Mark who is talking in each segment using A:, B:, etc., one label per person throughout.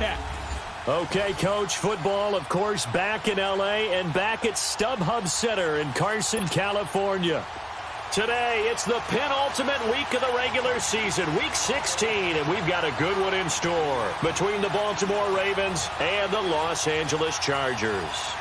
A: Bearcat.
B: Okay, Coach, football, of course, back in L.A. and back at StubHub Center in Carson, California. Today, it's the penultimate week of the regular season, Week 16, and we've got a good one in store between the Baltimore Ravens and the Los Angeles Chargers.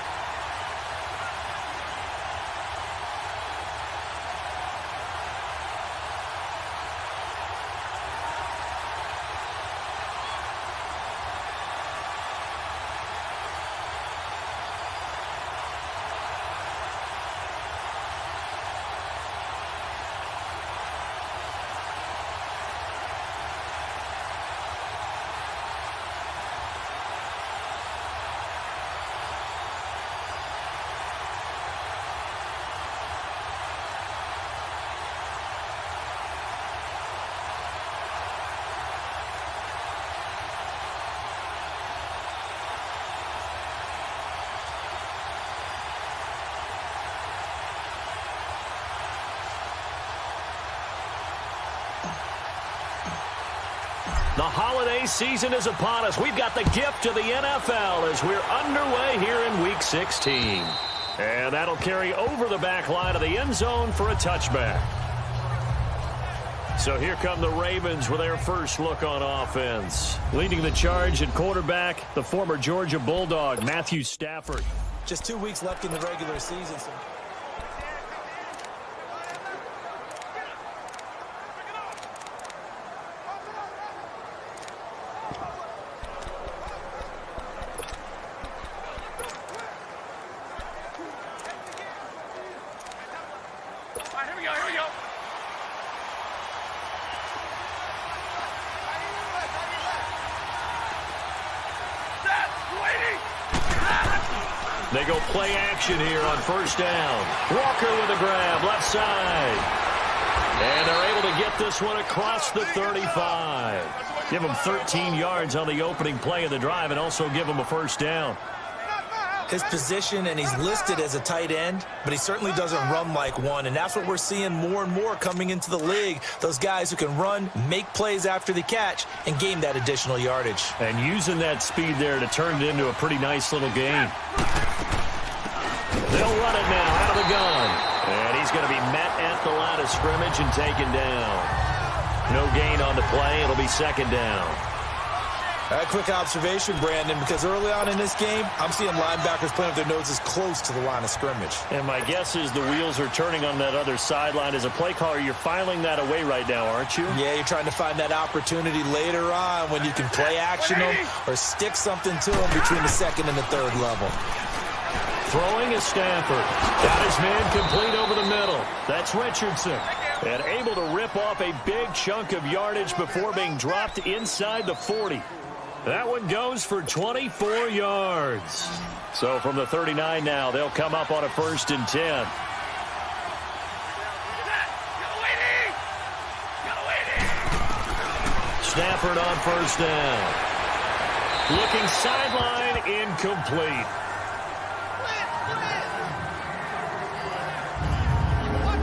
B: The holiday season is upon us. We've got the gift of the NFL as we're underway here in Week 16. And that'll carry over the back line of the end zone for a touchback. So here come the Ravens with their first look on offense. Leading the charge at quarterback, the former Georgia Bulldog, Matthew Stafford.
C: Just 2 weeks left in the regular season.
B: They go play action here on first down. Walker with a grab, left side. And they're able to get this one across the 35. Give them 13 yards on the opening play of the drive and also give them a first down.
C: His position, and he's listed as a tight end, but he certainly doesn't run like one, and that's what we're seeing more and more coming into the league. Those guys who can run, make plays after the catch, and gain that additional yardage.
B: And using that speed there to turn it into a pretty nice little game. They'll run it now out of the gun. And he's going to be met at the line of scrimmage and taken down. No gain on the play. It'll be second down.
C: A quick observation, Brandon, because early on in this game, I'm seeing linebackers playing with their noses close to the line of scrimmage.
B: And my guess is the wheels are turning on that other sideline. As a play caller, you're filing that away right now, aren't you?
C: Yeah, you're trying to find that opportunity later on when you can play action them or stick something to them between the second and the third level.
B: Throwing is Stafford. Got his man complete over the middle. That's Richardson. And able to rip off a big chunk of yardage before being dropped inside the 40. That one goes for 24 yards. So from the 39 now, they'll come up on a 1st and 10. Stafford on first down. Looking sideline, incomplete.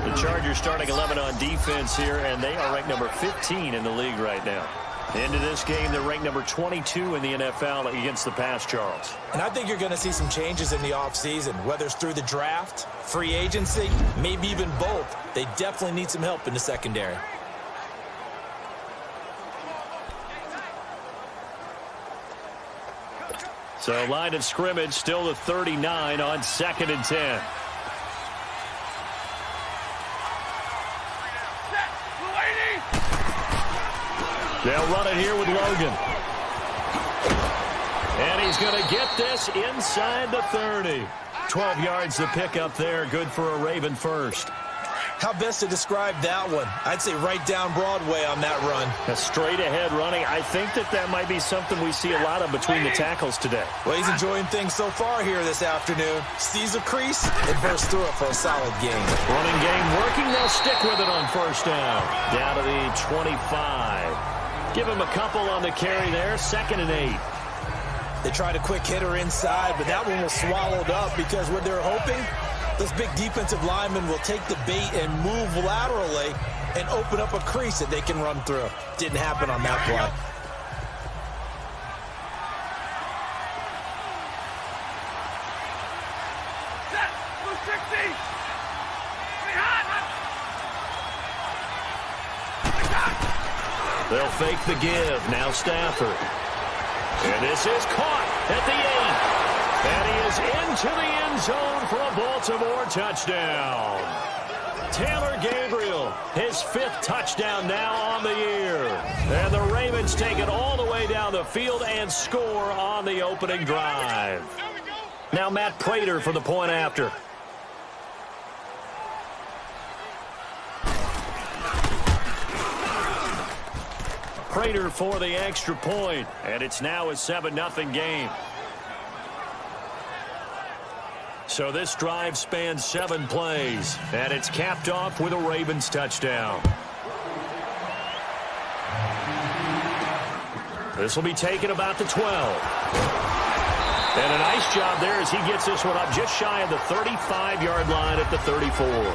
B: The Chargers starting 11 on defense here, and they are ranked number 15 in the league right now. Into this game, they're ranked number 22 in the NFL against the pass, Charles.
C: And I think you're going to see some changes in the offseason, whether it's through the draft, free agency, maybe even both. They definitely need some help in the secondary.
B: So line of scrimmage still the 39 on 2nd and 10. They'll run it here with Logan. And he's going to get this inside the 30. 12 yards to pick up there. Good for a Raven first.
C: How best to describe that one? I'd say right down Broadway on that run.
B: A straight ahead running. I think that might be something we see a lot of between the tackles today.
C: Well, he's enjoying things so far here this afternoon. Sees a crease and bursts through it for a solid game.
B: Running game working. They'll stick with it on first down. Down to the 25. Give him a couple on the carry there. 2nd and 8.
C: They tried a quick hitter inside, but that one was swallowed up because what they're hoping, those big defensive linemen will take the bait and move laterally and open up a crease that they can run through. Didn't happen on that play.
B: They'll fake the give. Now Stafford. And this is caught at the 8. And he is into the end zone for a Baltimore touchdown. Taylor Gabriel, his 5th touchdown now on the year. And the Ravens take it all the way down the field and score on the opening drive. Now Matt Prater for the point after. Prater for the extra point, and it's now a 7-0 game. So this drive spans 7 plays, and it's capped off with a Ravens touchdown. This will be taken about the 12. And a nice job there as he gets this one up just shy of the 35-yard line at the 34.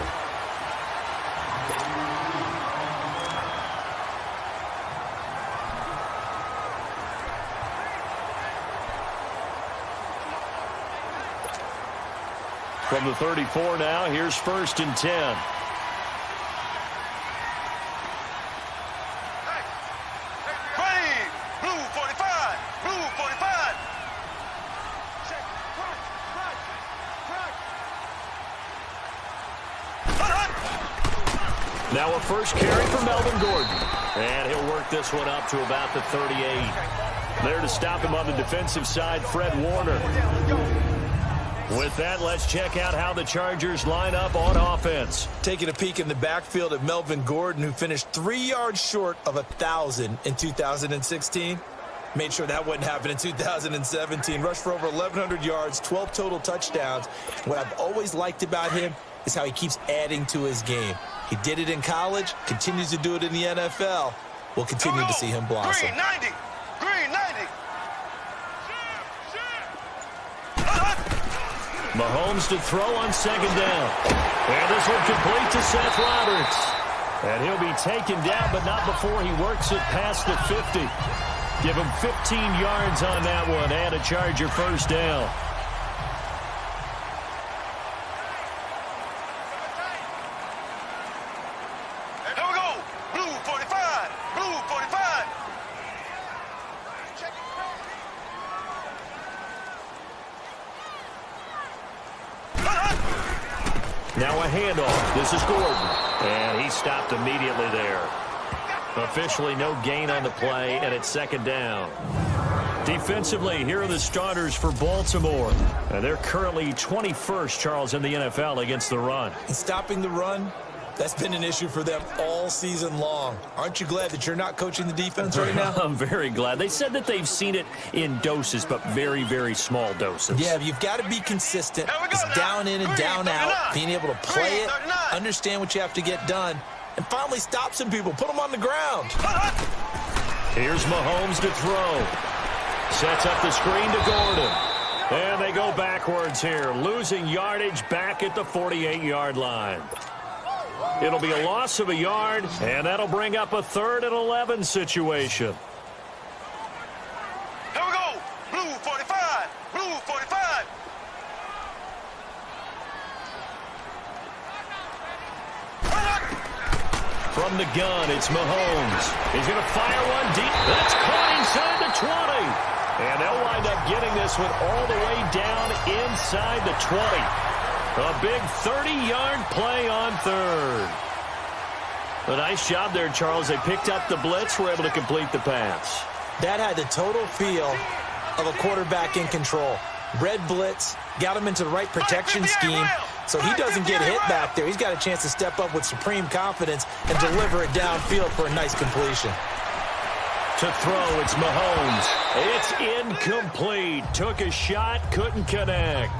B: From the 34 now, here's 1st and 10.
A: Blue 45, blue 45.
B: Now a first carry for Melvin Gordon. And he'll work this one up to about the 38. There to stop him on the defensive side, Fred Warner. With that, let's check out how the Chargers line up on offense.
C: Taking a peek in the backfield at Melvin Gordon, who finished 3 yards short of 1,000 in 2016. Made sure that wouldn't happen in 2017. Rushed for over 1,100 yards, 12 total touchdowns. What I've always liked about him is how he keeps adding to his game. He did it in college, continues to do it in the NFL. We'll continue to see him blossom.
A: Green 90, green 90.
B: Mahomes to throw on 2nd down. And this one complete to Seth Roberts. And he'll be taken down, but not before he works it past the 50. Give him 15 yards on that one and a Charger first down.
A: Here we go. Blue 45, blue 45.
B: Now a handoff. This is Gordon. And he stopped immediately there. Officially no gain on the play, and it's 2nd down. Defensively, here are the starters for Baltimore. And they're currently 21st, Charles, in the NFL against the run.
C: And stopping the run, that's been an issue for them all season long. Aren't you glad that you're not coaching the defense right now?
B: I'm very glad. They said that they've seen it in doses, but very, very small doses.
C: Yeah, you've got to be consistent. It's down in and down out, being able to play it, understand what you have to get done, and finally stop some people, put them on the ground.
B: Here's Mahomes to throw. Sets up the screen to Gordon. And they go backwards here, losing yardage back at the 48-yard line. It'll be a loss of a yard, and that'll bring up a 3rd and 11 situation.
A: Here we go. Blue 45, blue 45.
B: From the gun, it's Mahomes. He's going to fire one deep. That's caught inside the 20. And they'll wind up getting this one all the way down inside the 20. A big 30-yard play on 3rd. A nice job there, Charles. They picked up the blitz, were able to complete the pass.
C: That had the total feel of a quarterback in control. Red blitz, got him into the right protection scheme, so he doesn't get hit back there. He's got a chance to step up with supreme confidence and deliver it downfield for a nice completion.
B: To throw, it's Mahomes. It's incomplete. Took a shot, couldn't connect.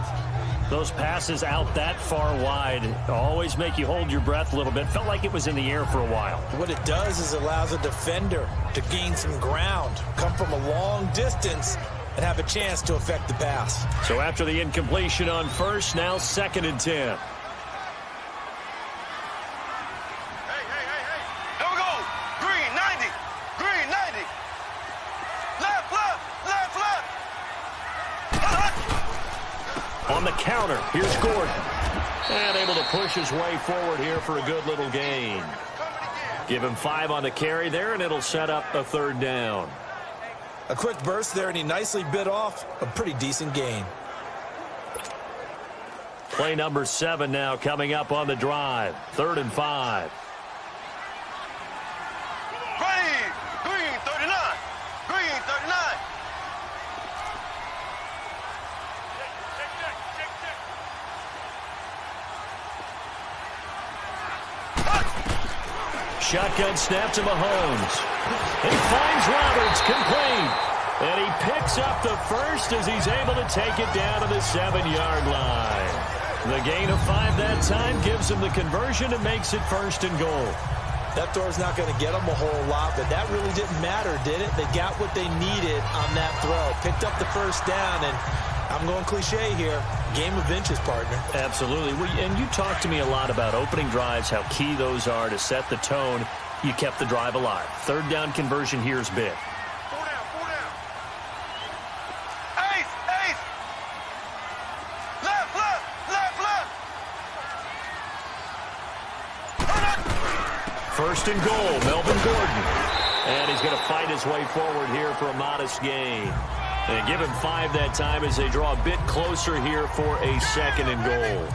B: Those passes out that far wide always make you hold your breath a little bit. Felt like it was in the air for a while.
C: What it does is allows a defender to gain some ground, come from a long distance, and have a chance to affect the pass.
B: So after the incompletion on 1st, now 2nd and 10.
A: Hey. Here we go. Green 90, green 90. Left.
B: On the counter, here's Gordon. And able to push his way forward here for a good little gain. Give him 5 on the carry there, and it'll set up a 3rd down.
C: A quick burst there, and he nicely bit off a pretty decent gain.
B: Play number 7 now coming up on the drive. 3rd and 5.
A: Green 39. Green 39.
B: Shotgun snap to Mahomes. He finds Roberts, complete. And he picks up the first as he's able to take it down to the 7-yard line. The gain of 5 that time gives him the conversion and makes it 1st and goal.
C: That throw's not going to get them a whole lot, but that really didn't matter, did it? They got what they needed on that throw. Picked up the 1st down, and I'm going cliche here. Game of inches, partner.
B: Absolutely. And you talked to me a lot about opening drives, how key those are to set the tone. You kept the drive alive. 3rd down conversion here is big.
A: 4 down. Ace. Left.
B: 1st and goal, Melvin Gordon. And he's going to fight his way forward here for a modest gain. And give him 5 that time as they draw a bit closer here for a 2nd and goal.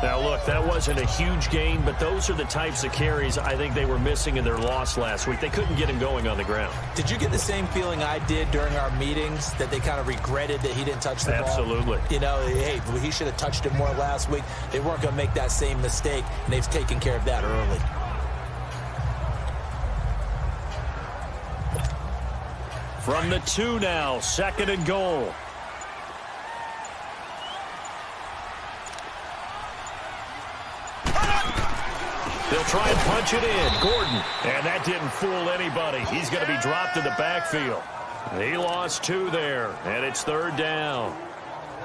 B: Now, look, that wasn't a huge gain, but those are the types of carries I think they were missing in their loss last week. They couldn't get him going on the ground.
C: Did you get the same feeling I did during our meetings, that they kind of regretted that he didn't touch the ball?
B: Absolutely.
C: You know, hey, he should have touched it more last week. They weren't going to make that same mistake, and they've taken care of that early.
B: From the 2 now, 2nd and goal. They'll try and punch it in. Gordon. And that didn't fool anybody. He's going to be dropped in the backfield. He lost 2 there, and it's 3rd down.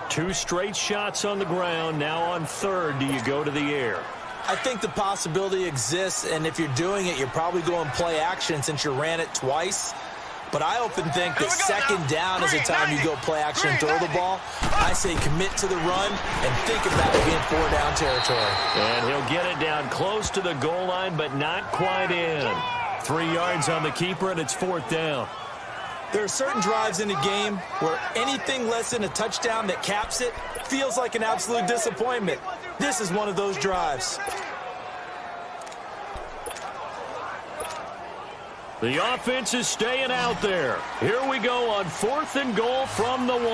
B: 2 straight shots on the ground. Now on 3rd, do you go to the air?
C: I think the possibility exists, and if you're doing it, you're probably going play action since you ran it twice. But I often think that 2nd down is the time you go play action and throw the ball. I say commit to the run and think about it being 4 down territory.
B: And he'll get it down close to the goal line, but not quite in. 3 yards on the keeper, and it's 4th down.
C: There are certain drives in a game where anything less than a touchdown that caps it feels like an absolute disappointment. This is one of those drives.
B: The offense is staying out there. Here we go on 4th and goal from the 1.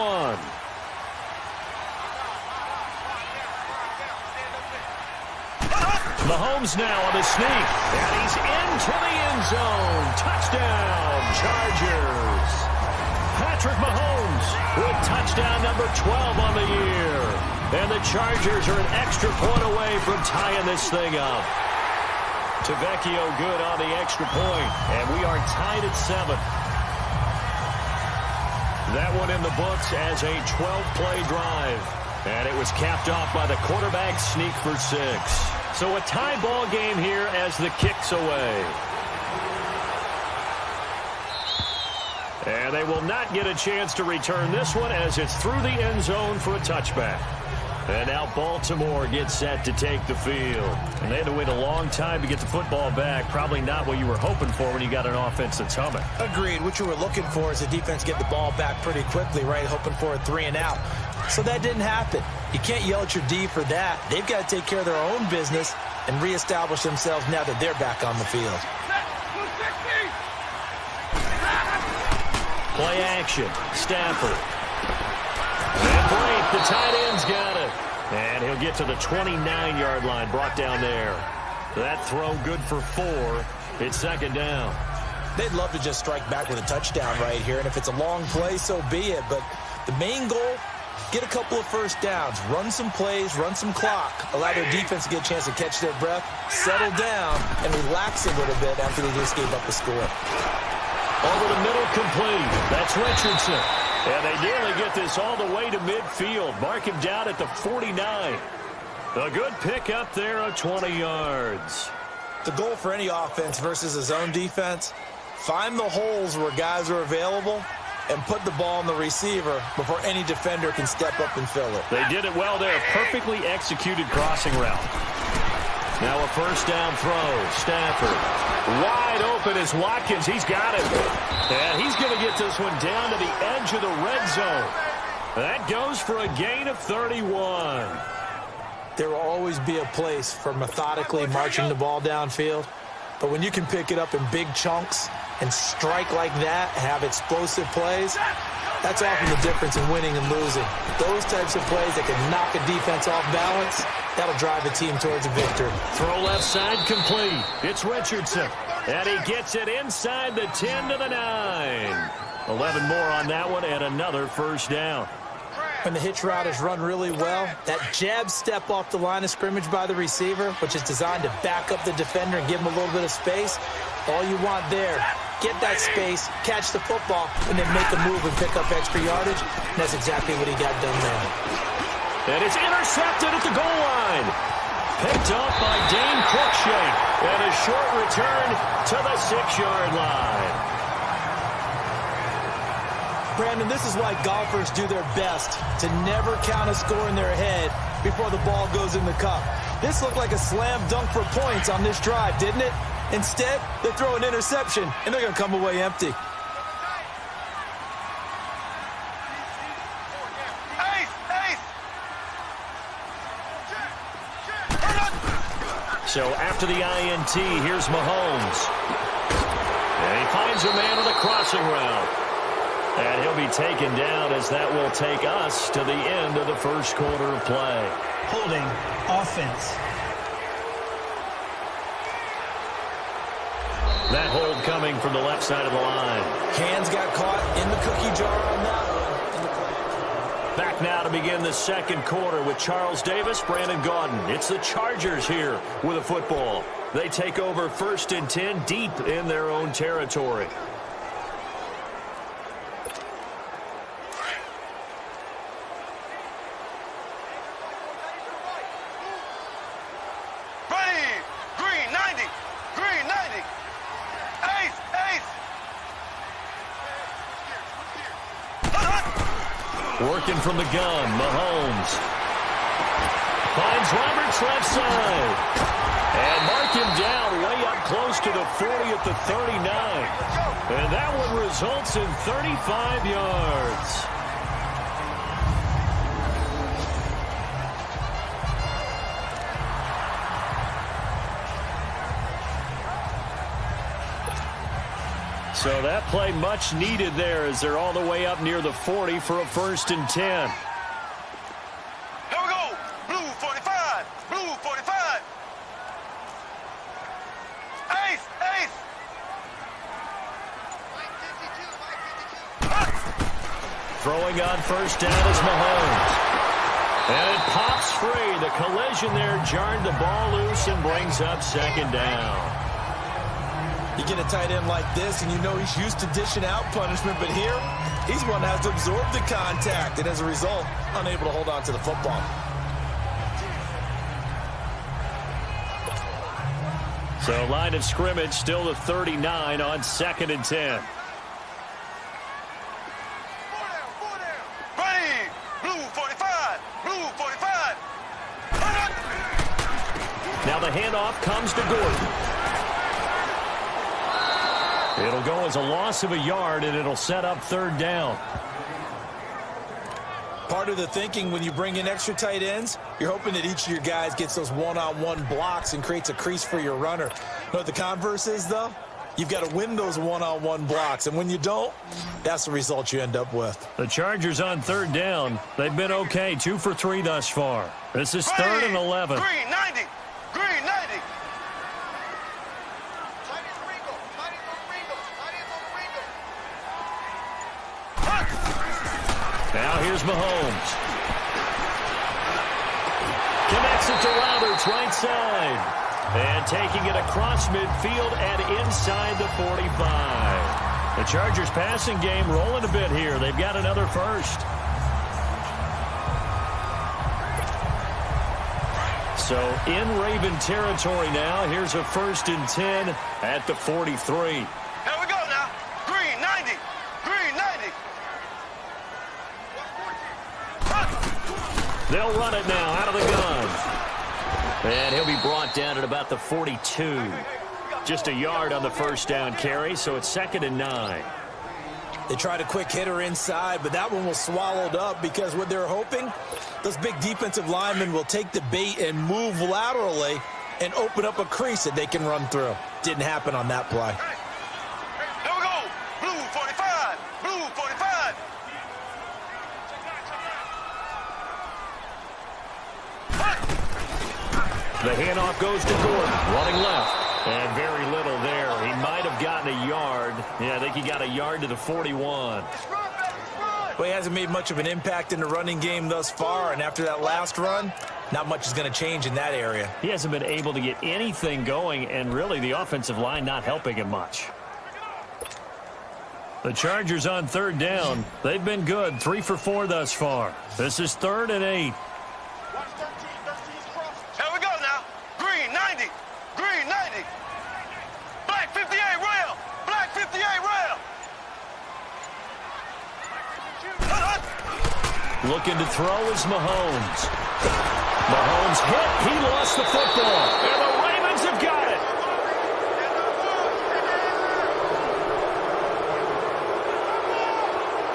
B: Mahomes now on the sneak. And he's into the end zone. Touchdown, Chargers. Patrick Mahomes with touchdown number 12 on the year. And the Chargers are an extra point away from tying this thing up. Tavecchio good on the extra point, and we are tied at 7. That one in the books as a 12-play drive, and it was capped off by the quarterback sneak for 6. So a tie ball game here as the kick's away. And they will not get a chance to return this one as it's through the end zone for a touchback. And now Baltimore gets set to take the field. And they had to wait a long time to get the football back. Probably not what you were hoping for when you got an offense that's humming.
C: Agreed. What you were looking for is the defense get the ball back pretty quickly, right? Hoping for a 3 and out. So that didn't happen. You can't yell at your D for that. They've got to take care of their own business and reestablish themselves now that they're back on the field.
B: Play action. Stafford. And Blake, the tight end's got it. And he'll get to the 29-yard line, brought down there. That throw good for 4. It's 2nd down.
C: They'd love to just strike back with a touchdown right here, and if it's a long play, so be it. But the main goal, get a couple of first downs, run some plays, run some clock, allow their defense to get a chance to catch their breath, settle down, and relax a little bit after they just gave up a score.
B: Over the middle, complete. That's Richardson. And they nearly get this all the way to midfield. Mark him down at the 49. A good pick up there of 20 yards.
C: The goal for any offense versus a zone defense, find the holes where guys are available and put the ball on the receiver before any defender can step up and fill it.
B: They did it well there. Perfectly executed crossing route. Now a first down throw. Stafford wide open is Watkins. He's got it. And he's going to get this one down to the edge of the red zone. That goes for a gain of 31.
C: There will always be a place for methodically marching the ball downfield. But when you can pick it up in big chunks and strike like that, have explosive plays, that's often the difference in winning and losing. Those types of plays that can knock a defense off balance, that'll drive a team towards a victory.
B: Throw left side complete. It's Richardson. And he gets it inside the 10 to the 9. 11 more on that one and another first down.
C: When the hitch route is run really well, that jab step off the line of scrimmage by the receiver, which is designed to back up the defender and give him a little bit of space, all you want there, get that space, catch the football, and then make a move and pick up extra yardage. And that's exactly what he got done there.
B: And it's intercepted at the goal line. Picked up by Dane Cruikshank. And a short return to the 6-yard line.
C: Brandon, this is why golfers do their best to never count a score in their head before the ball goes in the cup. This looked like a slam dunk for points on this drive, didn't it? Instead, they throw an interception, and they're going to come away empty.
B: So after the INT, here's Mahomes. And he finds a man on the crossing route. And he'll be taken down as that will take us to the end of the first quarter of play.
D: Holding offense.
B: That hold coming from the left side of the line.
C: Hands got caught in the cookie jar on that one.
B: Back now to begin the second quarter with Charles Davis, Brandon Gaudin. It's the Chargers here with a football. They take over 1st and 10 deep in their own territory. Working from the gun, Mahomes. Finds Roberts left side. And mark him down way up close to the 40 at the 39. And that one results in 35 yards. So that play much needed there as they're all the way up near the 40 for a 1st and 10.
A: Here we go. Blue 45. Blue 45. Ace. Ace.
B: Throwing on first down is Mahomes. And it pops free. The collision there jarred the ball loose and brings up 2nd down.
C: You get a tight end like this, and you know he's used to dishing out punishment, but here, he's one that has to absorb the contact, and as a result, unable to hold on to the football.
B: So line of scrimmage still the 39 on 2nd and 10.
A: Ready. Blue 45. Blue 45.
B: Now the handoff comes to Gordon. It'll go as a loss of a yard, and it'll set up 3rd down.
C: Part of the thinking when you bring in extra tight ends, you're hoping that each of your guys gets those one-on-one blocks and creates a crease for your runner. You know what the converse is, though? You've got to win those one-on-one blocks, and when you don't, that's the result you end up with.
B: The Chargers on 3rd down. They've been okay, 2 for 3 thus far. This is 3rd and 11.
A: Green 90. Green 90.
B: Now here's Mahomes. Connects it to Roberts, right side. And taking it across midfield and inside the 45. The Chargers passing game rolling a bit here. They've got another first. So in Raven territory now. Here's a 1st and 10 at the 43.
A: Here we go now. Green 90. Green 90.
B: They'll run it now out of the gun. And he'll be brought down at about the 42. Just a yard on the first down carry, so it's 2nd and 9.
C: They tried a quick hitter inside, but that one was swallowed up because what they're hoping, those big defensive linemen will take the bait and move laterally and open up a crease that they can run through. Didn't happen on that play.
A: Here we go. Blue 45. Blue 45.
B: The handoff goes to Gordon, running left. And very little there. He might have gotten a yard. Yeah, I think he got a yard to the 41.
C: Well, he hasn't made much of an impact in the running game thus far, and after that last run, not much is going to change in that area.
B: He hasn't been able to get anything going, and really the offensive line not helping him much. The Chargers on 3rd down. They've been good, 3 for 4 thus far. This is 3rd and 8.
A: Here we go now. Green 90. Green 90. Black 58 rail. Black 58 rail.
B: Looking to throw is Mahomes. Mahomes hit. He lost the football. And the Ravens have got it.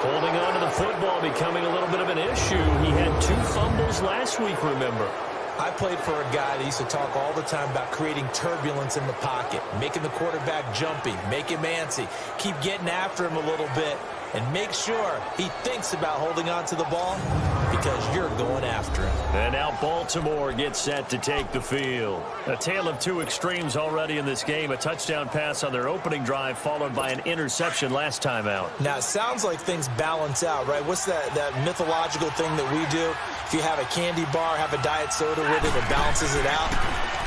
B: Holding on to the football becoming a little bit of an issue. He had 2 fumbles last week, remember.
C: I played for a guy that used to talk all the time about creating turbulence in the pocket, making the quarterback jumpy, make him antsy, keep getting after him a little bit, and make sure he thinks about holding on to the ball because you're going after him.
B: And now Baltimore gets set to take the field. A tale of 2 extremes already in this game. A touchdown pass on their opening drive followed by an interception last time out.
C: Now, it sounds like things balance out, right? What's that mythological thing that we do? If you have a candy bar, have a diet soda with it, it balances it out.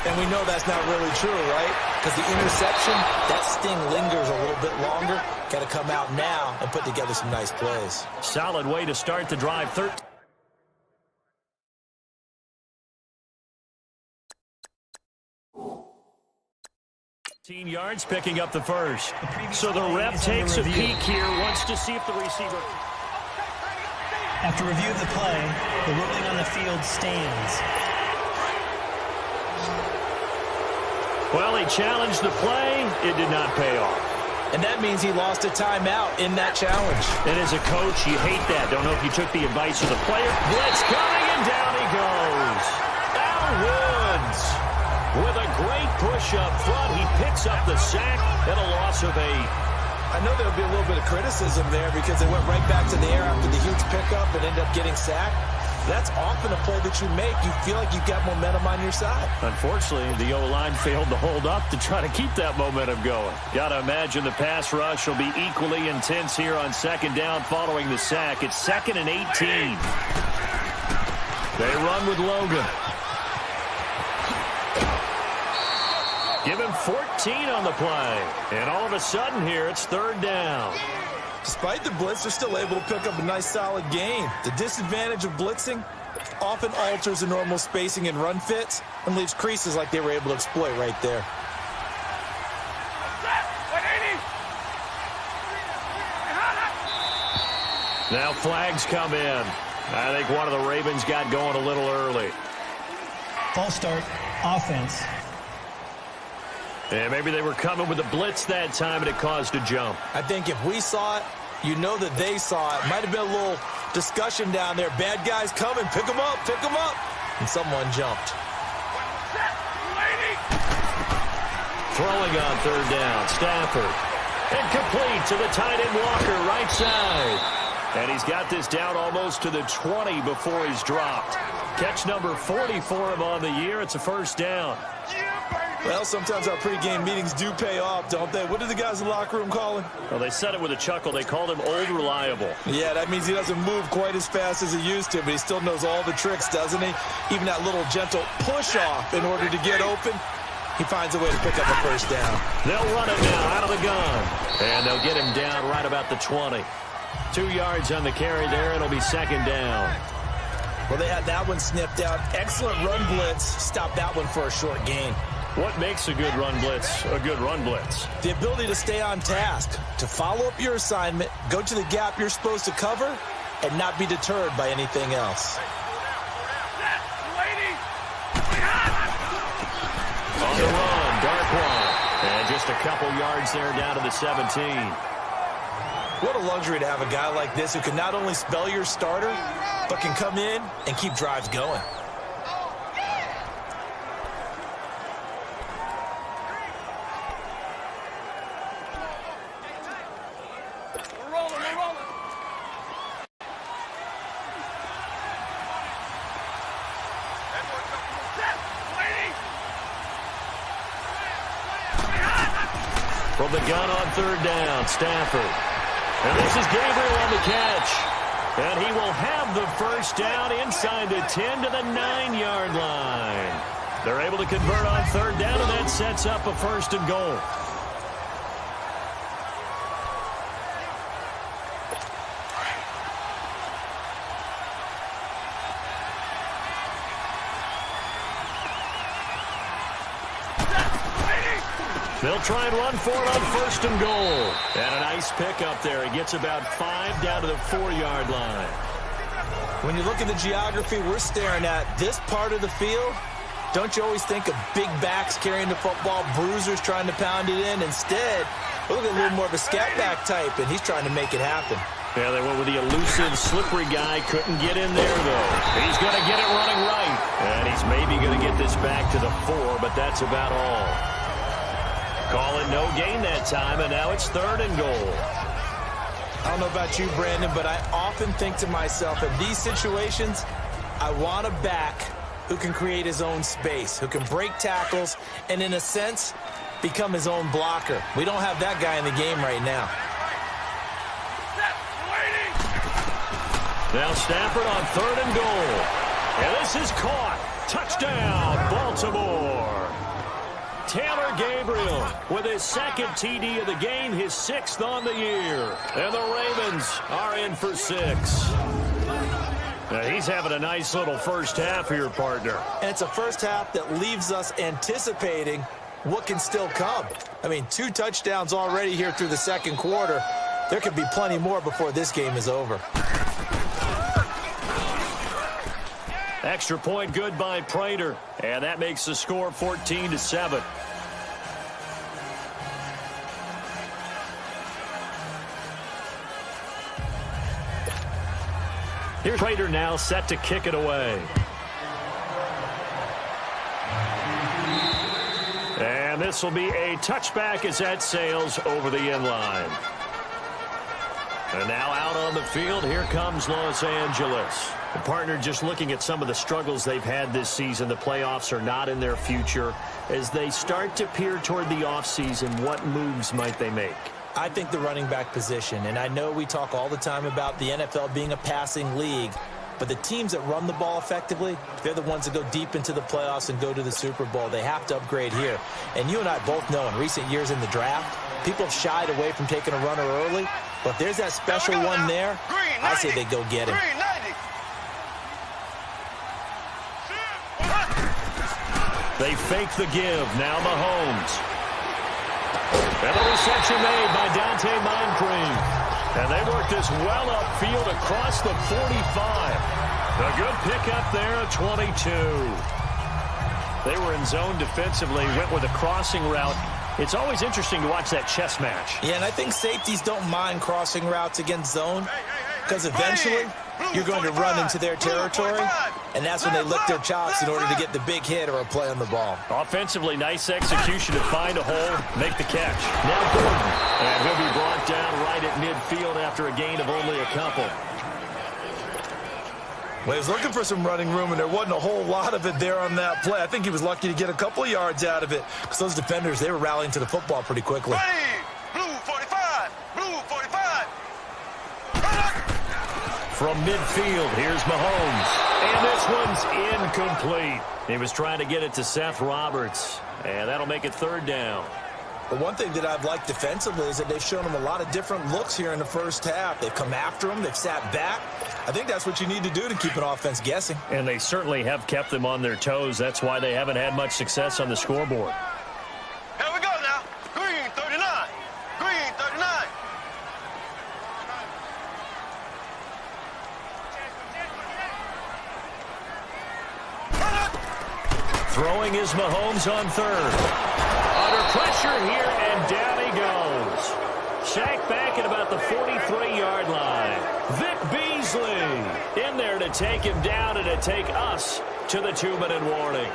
C: And we know that's not really true, right? Because the interception, that sting lingers a little bit longer. Got to come out now and put together some nice plays.
B: Solid way to start the drive. 13 yards, picking up the first. So the ref takes a peek here, wants to see if the receiver...
D: After review of the play, the ruling on the field stands.
B: Well, he challenged the play. It did not pay off.
C: And that means he lost a timeout in that challenge.
B: And as a coach, you hate that. Don't know if you took the advice of the player. Blitz coming, and down he goes. Al Woods with a great push up front. He picks up the sack and a loss of 8.
C: I know there'll be a little bit of criticism there because they went right back to the air after the huge pickup and ended up getting sacked. That's often a play that you make. You feel like you've got momentum on your side. Unfortunately, the O-line failed to hold up to try to keep that momentum going.
B: Got to imagine the pass rush will be equally intense here on 2nd down following the sack. It's 2nd and 18. They run with Logan. Give him 14 on the play. And all of a sudden here, it's 3rd down.
C: Despite the blitz, they're still able to pick up a nice solid gain. The disadvantage of blitzing often alters the normal spacing and run fits and leaves creases like they were able to exploit right there.
B: Now flags come in. I think one of the Ravens got going a little early.
D: False start, offense.
B: And maybe they were coming with a blitz that time, and it caused a jump.
C: I think if we saw it, you know that they saw it. Might have been a little discussion down there. Bad guys coming. Pick them up. Pick them up. And someone jumped.
B: Throwing on 3rd down. Stafford. And complete to the tight end Walker, right side. And he's got this down almost to the 20 before he's dropped. Catch number 40 for him on the year. It's a 1st down.
C: Well, sometimes our pregame meetings do pay off, don't they? What do the guys in the locker room call him?
B: Well, they said it with a chuckle. They called him Old Reliable.
C: Yeah, that means he doesn't move quite as fast as he used to, but he still knows all the tricks, doesn't he? Even that little gentle push-off in order to get open, he finds a way to pick up a 1st down.
B: They'll run it now out of the gun. And they'll get him down right about the 20. 2 yards on the carry there. It'll be 2nd down.
C: Well, they had that one snipped out. Excellent run blitz. Stop that one for a short gain.
B: What makes a good run blitz a good run blitz?
C: The ability to stay on task, to follow up your assignment, go to the gap you're supposed to cover, and not be deterred by anything else.
B: On the run, Darkwan. And just a couple yards there down to the 17.
C: What a luxury to have a guy like this who can not only spell your starter, but can come in and keep drives going.
B: From the gun on third down, Stafford. And this is Gabriel on the catch. And he will have the first down inside the 10 to the 9-yard line. They're able to convert on third down, and that sets up a 1st and goal. They'll try and run for it on 1st and goal. And a nice pickup there. He gets about 5 down to the 4-yard line.
C: When you look at the geography we're staring at, this part of the field, don't you always think of big backs carrying the football, bruisers trying to pound it in? Instead, look at a little more of a scat back type, and he's trying to make it happen.
B: Yeah, they went with the elusive, slippery guy. Couldn't get in there, though. He's going to get it running right. And he's maybe going to get this back to the 4, but that's about all. Call it no gain that time, and now it's 3rd and goal.
C: I don't know about you, Brandon, but I often think to myself, in these situations, I want a back who can create his own space, who can break tackles, and in a sense, become his own blocker. We don't have that guy in the game right now.
B: Now Stafford on 3rd and goal. And this is caught. Touchdown, Baltimore. Taylor Gabriel with his 2nd TD of the game, his 6th on the year. And the Ravens are in for 6. Now he's having a nice little first half here, partner.
C: And it's a first half that leaves us anticipating what can still come. I mean, 2 touchdowns already here through the 2nd quarter. There could be plenty more before this game is over.
B: Extra point good by Prater. And that makes the score 14-7. Here's Prater now set to kick it away. And this will be a touchback as that sails over the end line. And now out on the field, here comes Los Angeles. The partner, just looking at some of the struggles they've had this season, the playoffs are not in their future. As they start to peer toward the offseason, what moves might they make?
C: I think the running back position, and I know we talk all the time about the NFL being a passing league, but the teams that run the ball effectively, they're the ones that go deep into the playoffs and go to the Super Bowl. They have to upgrade here. And you and I both know in recent years in the draft, people have shied away from taking a runner early, but there's that special one there. I say they go get him.
B: They fake the give. Now Mahomes. And a reception made by Dante Moncrief. And they work this well upfield across the 45. A good pickup there at 22. They were in zone defensively, went with a crossing route. It's always interesting to watch that chess match.
C: Yeah, and I think safeties don't mind crossing routes against zone because eventually you're going to run into their territory, and that's when they lick their chops in order to get the big hit or a play on the ball.
B: Offensively, nice execution to find a hole, make the catch. Now Gordon, and he'll be brought down right at midfield after a gain of only a couple.
C: Well, he was looking for some running room, and there wasn't a whole lot of it there on that play. I think he was lucky to get a couple of yards out of it because those defenders, they were rallying to the football pretty quickly.
A: Blue 45, blue 45.
B: From midfield, here's Mahomes. And this one's incomplete. He was trying to get it to Seth Roberts. And that'll make it 3rd down.
C: The one thing that I've liked defensively is that they've shown him a lot of different looks here in the first half. They've come after him. They've sat back. I think that's what you need to do to keep an offense guessing.
B: And they certainly have kept them on their toes. That's why they haven't had much success on the scoreboard.
A: Here we go now. Green 39. Green 39.
B: Throwing is Mahomes on third. Under pressure here, and down he goes. Sacked back at about the 43-yard line. Vic Beasley in there to take him down and to take us to the 2-minute warning.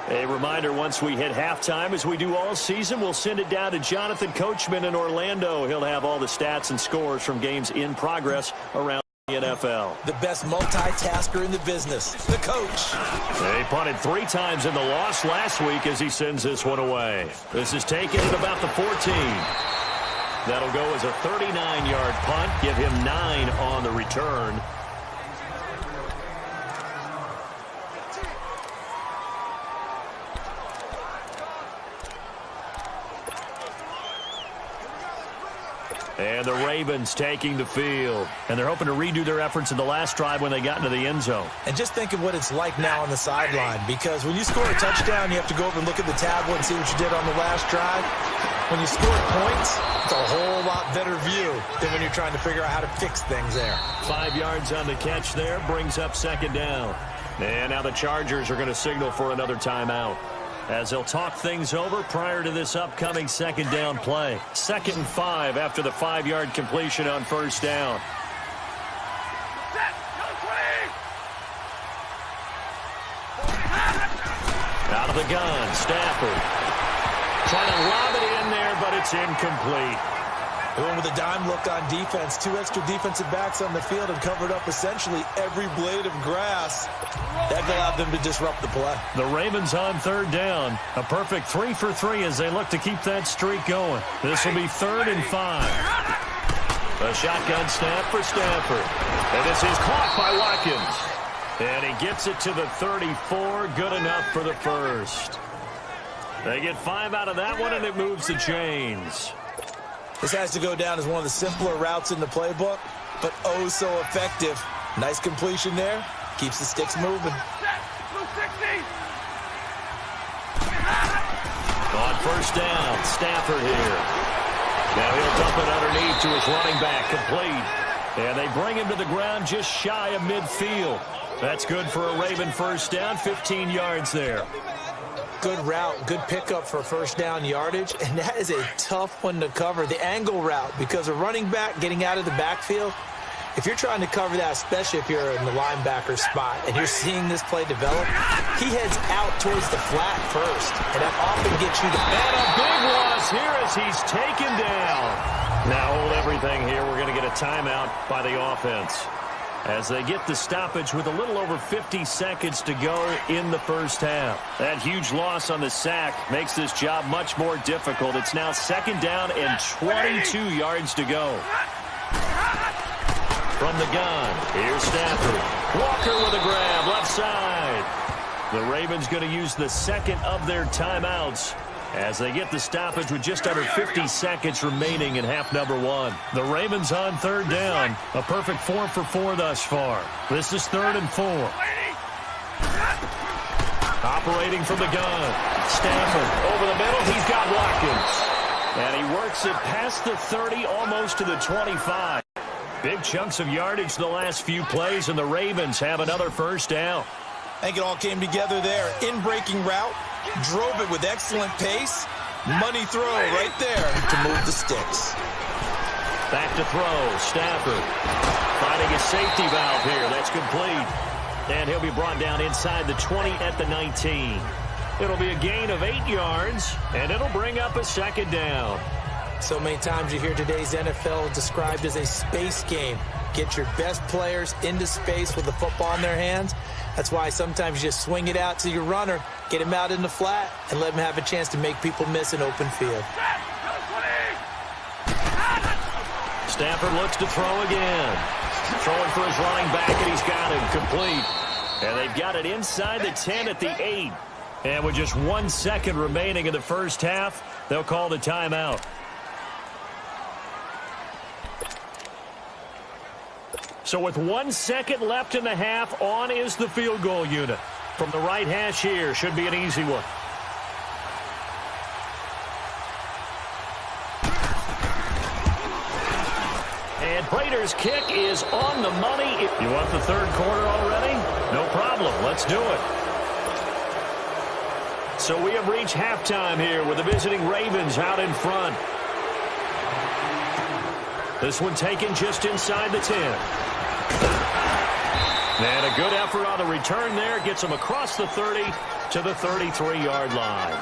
B: A reminder, once we hit halftime, as we do all season, we'll send it down to Jonathan Coachman in Orlando. He'll have all the stats and scores from games in progress around the NFL.
C: The best multitasker in the business, the coach.
B: They punted 3 times in the loss last week as he sends this one away. This is taken at about the 14. That'll go as a 39-yard punt, give him 9 on the return. And the Ravens taking the field. And they're hoping to redo their efforts in the last drive when they got into the end zone.
C: And just think of what it's like now on the sideline, because when you score a touchdown, you have to go over and look at the tablet and see what you did on the last drive. When you score points, it's a whole lot better view than when you're trying to figure out how to fix things there.
B: 5 yards on the catch there, brings up second down. And now the Chargers are going to signal for another timeout, as they'll talk things over prior to this upcoming second down play. 2nd and 5 after the 5-yard completion on first down. Out of the gun, Stafford. Trying to lob it in there, but it's incomplete.
C: Going with a dime look on defense. 2 extra defensive backs on the field and covered up essentially every blade of grass. That allowed them to disrupt the play.
B: The Ravens on third down. A perfect 3 for 3 as they look to keep that streak going. This will be 3rd and 5. A shotgun snap for Stafford. And this is caught by Watkins. And he gets it to the 34. Good enough for the first. They get 5 out of that one, and it moves the chains.
C: This has to go down as one of the simpler routes in the playbook, but oh so effective. Nice completion there. Keeps the sticks moving.
B: On first down, Stafford here. Now he'll dump it underneath to his running back, complete. And they bring him to the ground just shy of midfield. That's good for a Raven first down, 15 yards there.
C: Good route, good pickup for first down yardage, and that is a tough one to cover, the angle route, because a running back getting out of the backfield, if you're trying to cover that, especially if you're in the linebacker spot and you're seeing this play develop, he heads out towards the flat first, and that often gets you to...
B: And a big loss here as he's taken down. Now hold everything here. We're going to get a timeout by the offense, as they get the stoppage with a little over 50 seconds to go in the first half. That huge loss on the sack makes this job much more difficult. It's now 2nd down and 22 yards to go. From the gun, here's Stafford. Walker with a grab, left side. The Ravens going to use the 2nd of their timeouts as they get the stoppage with just under 50 seconds remaining in half number 1. The Ravens on 3rd down. A perfect 4 for 4 thus far. This is 3rd and 4. Operating from the gun. Stafford over the middle. He's got Watkins. And he works it past the 30, almost to the 25. Big chunks of yardage the last few plays, and the Ravens have another first down.
C: I think it all came together there. In-breaking route. Drove it with excellent pace. Money throw right there to move the sticks.
B: Back to throw. Stafford finding a safety valve here. That's complete. And he'll be brought down inside the 20 at the 19. It'll be a gain of 8 yards, and it'll bring up a 2nd down.
C: So many times you hear today's NFL described as a space game. Get your best players into space with the football in their hands. That's why sometimes you just swing it out to your runner, get him out in the flat, and let him have a chance to make people miss an open field.
B: Stafford looks to throw again. Throwing for his running back, and he's got him complete. And they've got it inside the 10 at the 8. And with just 1 second remaining in the first half, they'll call the timeout. So with 1 second left in the half, on is the field goal unit. From the right hash here, should be an easy one. And Prater's kick is on the money. You want the third quarter already? No problem. Let's do it. So we have reached halftime here with the visiting Ravens out in front. This one taken just inside the 10. And a good effort on the return there. Gets them across the 30 to the 33-yard line.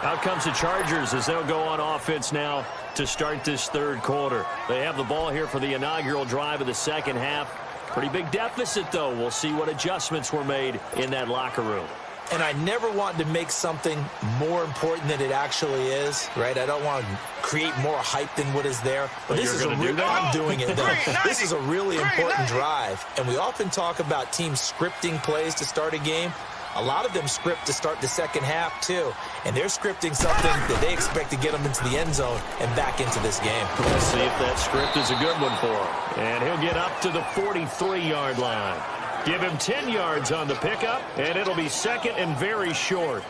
B: Out comes the Chargers as they'll go on offense now to start this third quarter. They have the ball here for the inaugural drive of the second half. Pretty big deficit, though. We'll see what adjustments were made in that locker room.
C: And I never want to make something more important than it actually is, right? I don't want to create more hype than what is there. But this is I'm doing it, though. This is a really important drive. And we often talk about teams scripting plays to start a game. A lot of them script to start the second half, too. And they're scripting something that they expect to get them into the end zone and back into this game.
B: Let's see if that script is a good one for him. And he'll get up to the 43-yard line. Give him 10 yards on the pickup, and it'll be second and very short.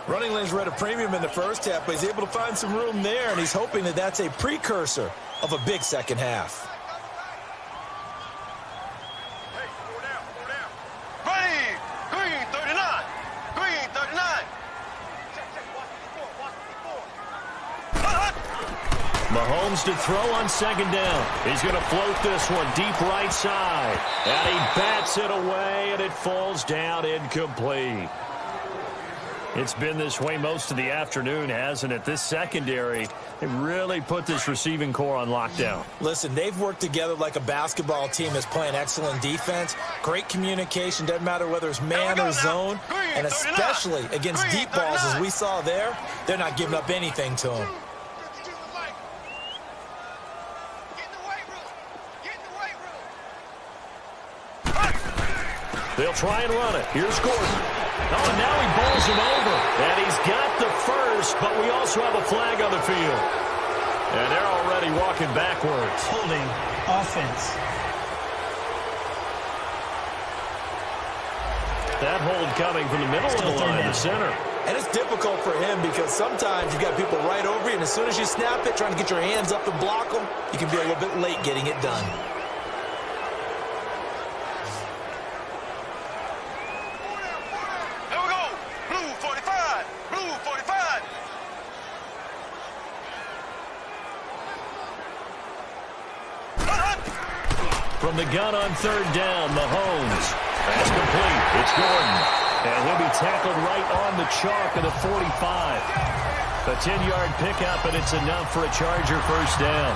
C: Running lanes were at a premium in the first half, but he's able to find some room there, and he's hoping that that's a precursor of a big second half.
B: Mahomes to throw on second down. He's going to float this one deep right side. And he bats it away, and it falls down incomplete. It's been this way most of the afternoon, hasn't it? This secondary, they really put this receiving core on lockdown.
C: Listen, they've worked together like a basketball team that's playing excellent defense. Great communication, doesn't matter whether it's man or zone. And especially against deep balls, as we saw there, they're not giving up anything to them.
B: They'll try and run it. Here's Gordon. Oh, and now he bowls him over. And he's got the first, but we also have a flag on the field. And they're already walking backwards.
D: Holding offense.
B: That hold coming from the middle of the line, the center.
C: And it's difficult for him because sometimes you've got people right over you, and as soon as you snap it, trying to get your hands up and block them, you can be a little bit late getting it done.
B: From the gun on third down, Mahomes. That's complete. It's Gordon. And he'll be tackled right on the chalk of the 45. A 10-yard pickup, and it's enough for a Charger first down.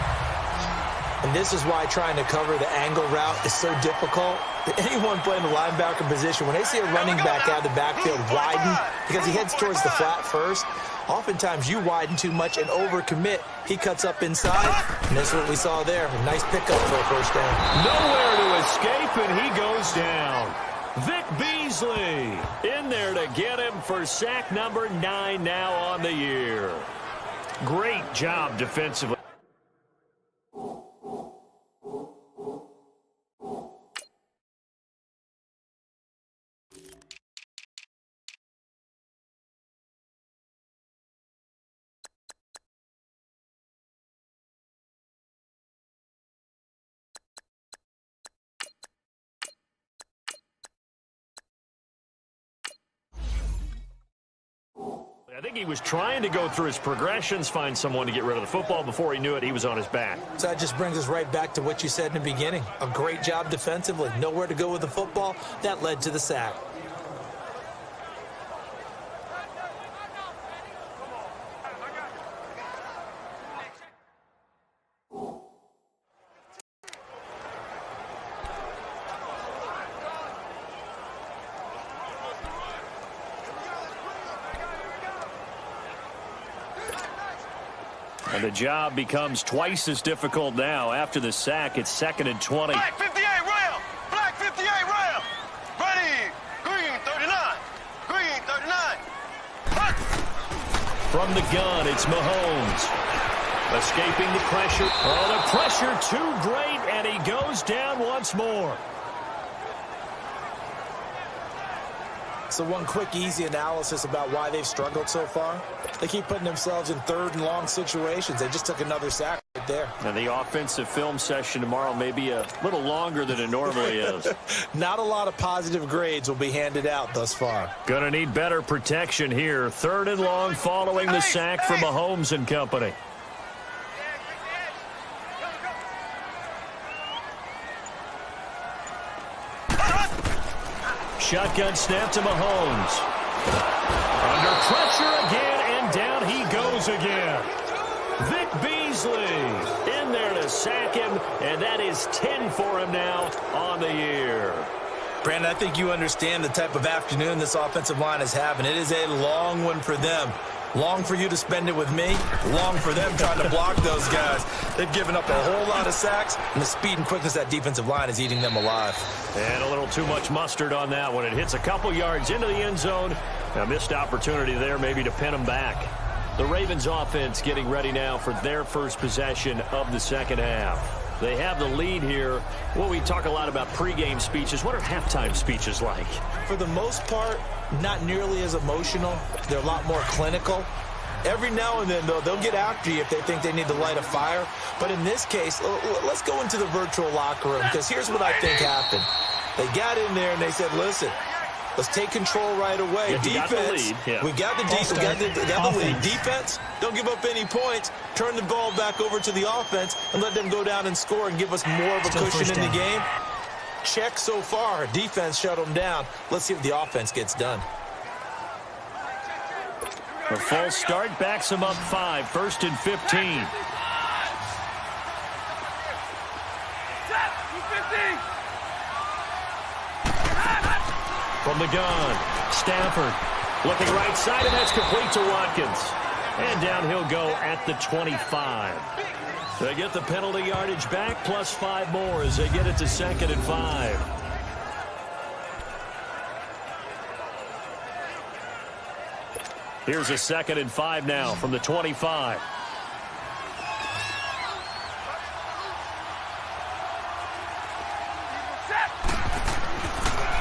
C: And this is why trying to cover the angle route is so difficult. Anyone playing the linebacker position, when they see a running back out of the backfield widen, because he heads towards the flat first, oftentimes you widen too much and overcommit. He cuts up inside, and that's what we saw there. A nice pickup for a first down.
B: Nowhere to escape, and he goes down. Vic Beasley in there to get him for sack number 9 now on the year. Great job defensively. I think he was trying to go through his progressions, find someone to get rid of the football. Before he knew it, he was on his back.
C: So that just brings us right back to what you said in the beginning. A great job defensively. Nowhere to go with the football. That led to the sack.
B: And the job becomes twice as difficult now. After the sack, it's 2nd and 20.
A: Black 58 rail. Black 58 rail. Ready. Green 39. Green 39. Hut.
B: From the gun, it's Mahomes. Escaping the pressure. Oh, the pressure too great, and he goes down once more.
C: So one quick, easy analysis about why they've struggled so far. They keep putting themselves in third and long situations. They just took another sack right there.
B: And the offensive film session tomorrow may be a little longer than it normally is.
C: Not a lot of positive grades will be handed out thus far.
B: Gonna need better protection here. Third and long following the sack from Mahomes and company. Shotgun snap to Mahomes. Under pressure again, and down he goes again. Vic Beasley in there to sack him, and that is 10 for him now on the year.
C: Brandon, I think you understand the type of afternoon this offensive line is having. It is a long one for them. Long for you to spend it with me. Long for them trying to block those guys. They've given up a whole lot of sacks, and the speed and quickness of that defensive line is eating them alive.
B: And a little too much mustard on that one. It hits a couple yards into the end zone. A missed opportunity there maybe to pin them back. The Ravens offense getting ready now for their first possession of the second half. They have the lead here. Well, we talk a lot about pregame speeches. What are halftime speeches like?
C: For the most part, not nearly as emotional. They're a lot more clinical. Every now and then, though, they'll get after you if they think they need to light a fire. But in this case, let's go into the virtual locker room, because here's what I think happened. They got in there and they said, listen, let's take control right away.
B: Yeah,
C: Defense, we got the lead. Defense, don't give up any points. Turn the ball back over to the offense and let them go down and score and give us more of a cushion in the game. Check so far. Defense shut them down. Let's see if the offense gets done.
B: A false start backs them up 5. First and 15. From the gun, Stafford looking right side, and that's complete to Watkins. And down he'll go at the 25. They get the penalty yardage back, plus 5 more as they get it to 2nd and 5. Here's a 2nd and 5 now from the 25.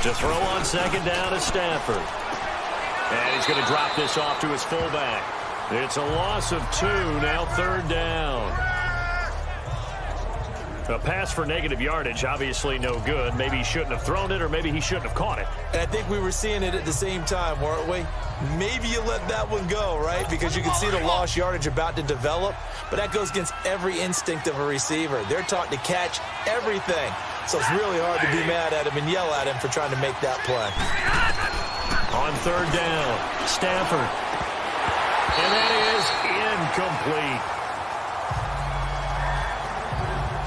B: To throw on 2nd down to Stafford. And he's going to drop this off to his fullback. It's a loss of 2, now 3rd down. A pass for negative yardage, obviously no good. Maybe he shouldn't have thrown it, or maybe he shouldn't have caught it.
C: And I think we were seeing it at the same time, weren't we? Maybe you let that one go, right? Because you can see the lost yardage about to develop. But that goes against every instinct of a receiver. They're taught to catch everything. So it's really hard to be mad at him and yell at him for trying to make that play.
B: On 3rd down, Stafford. And that is incomplete.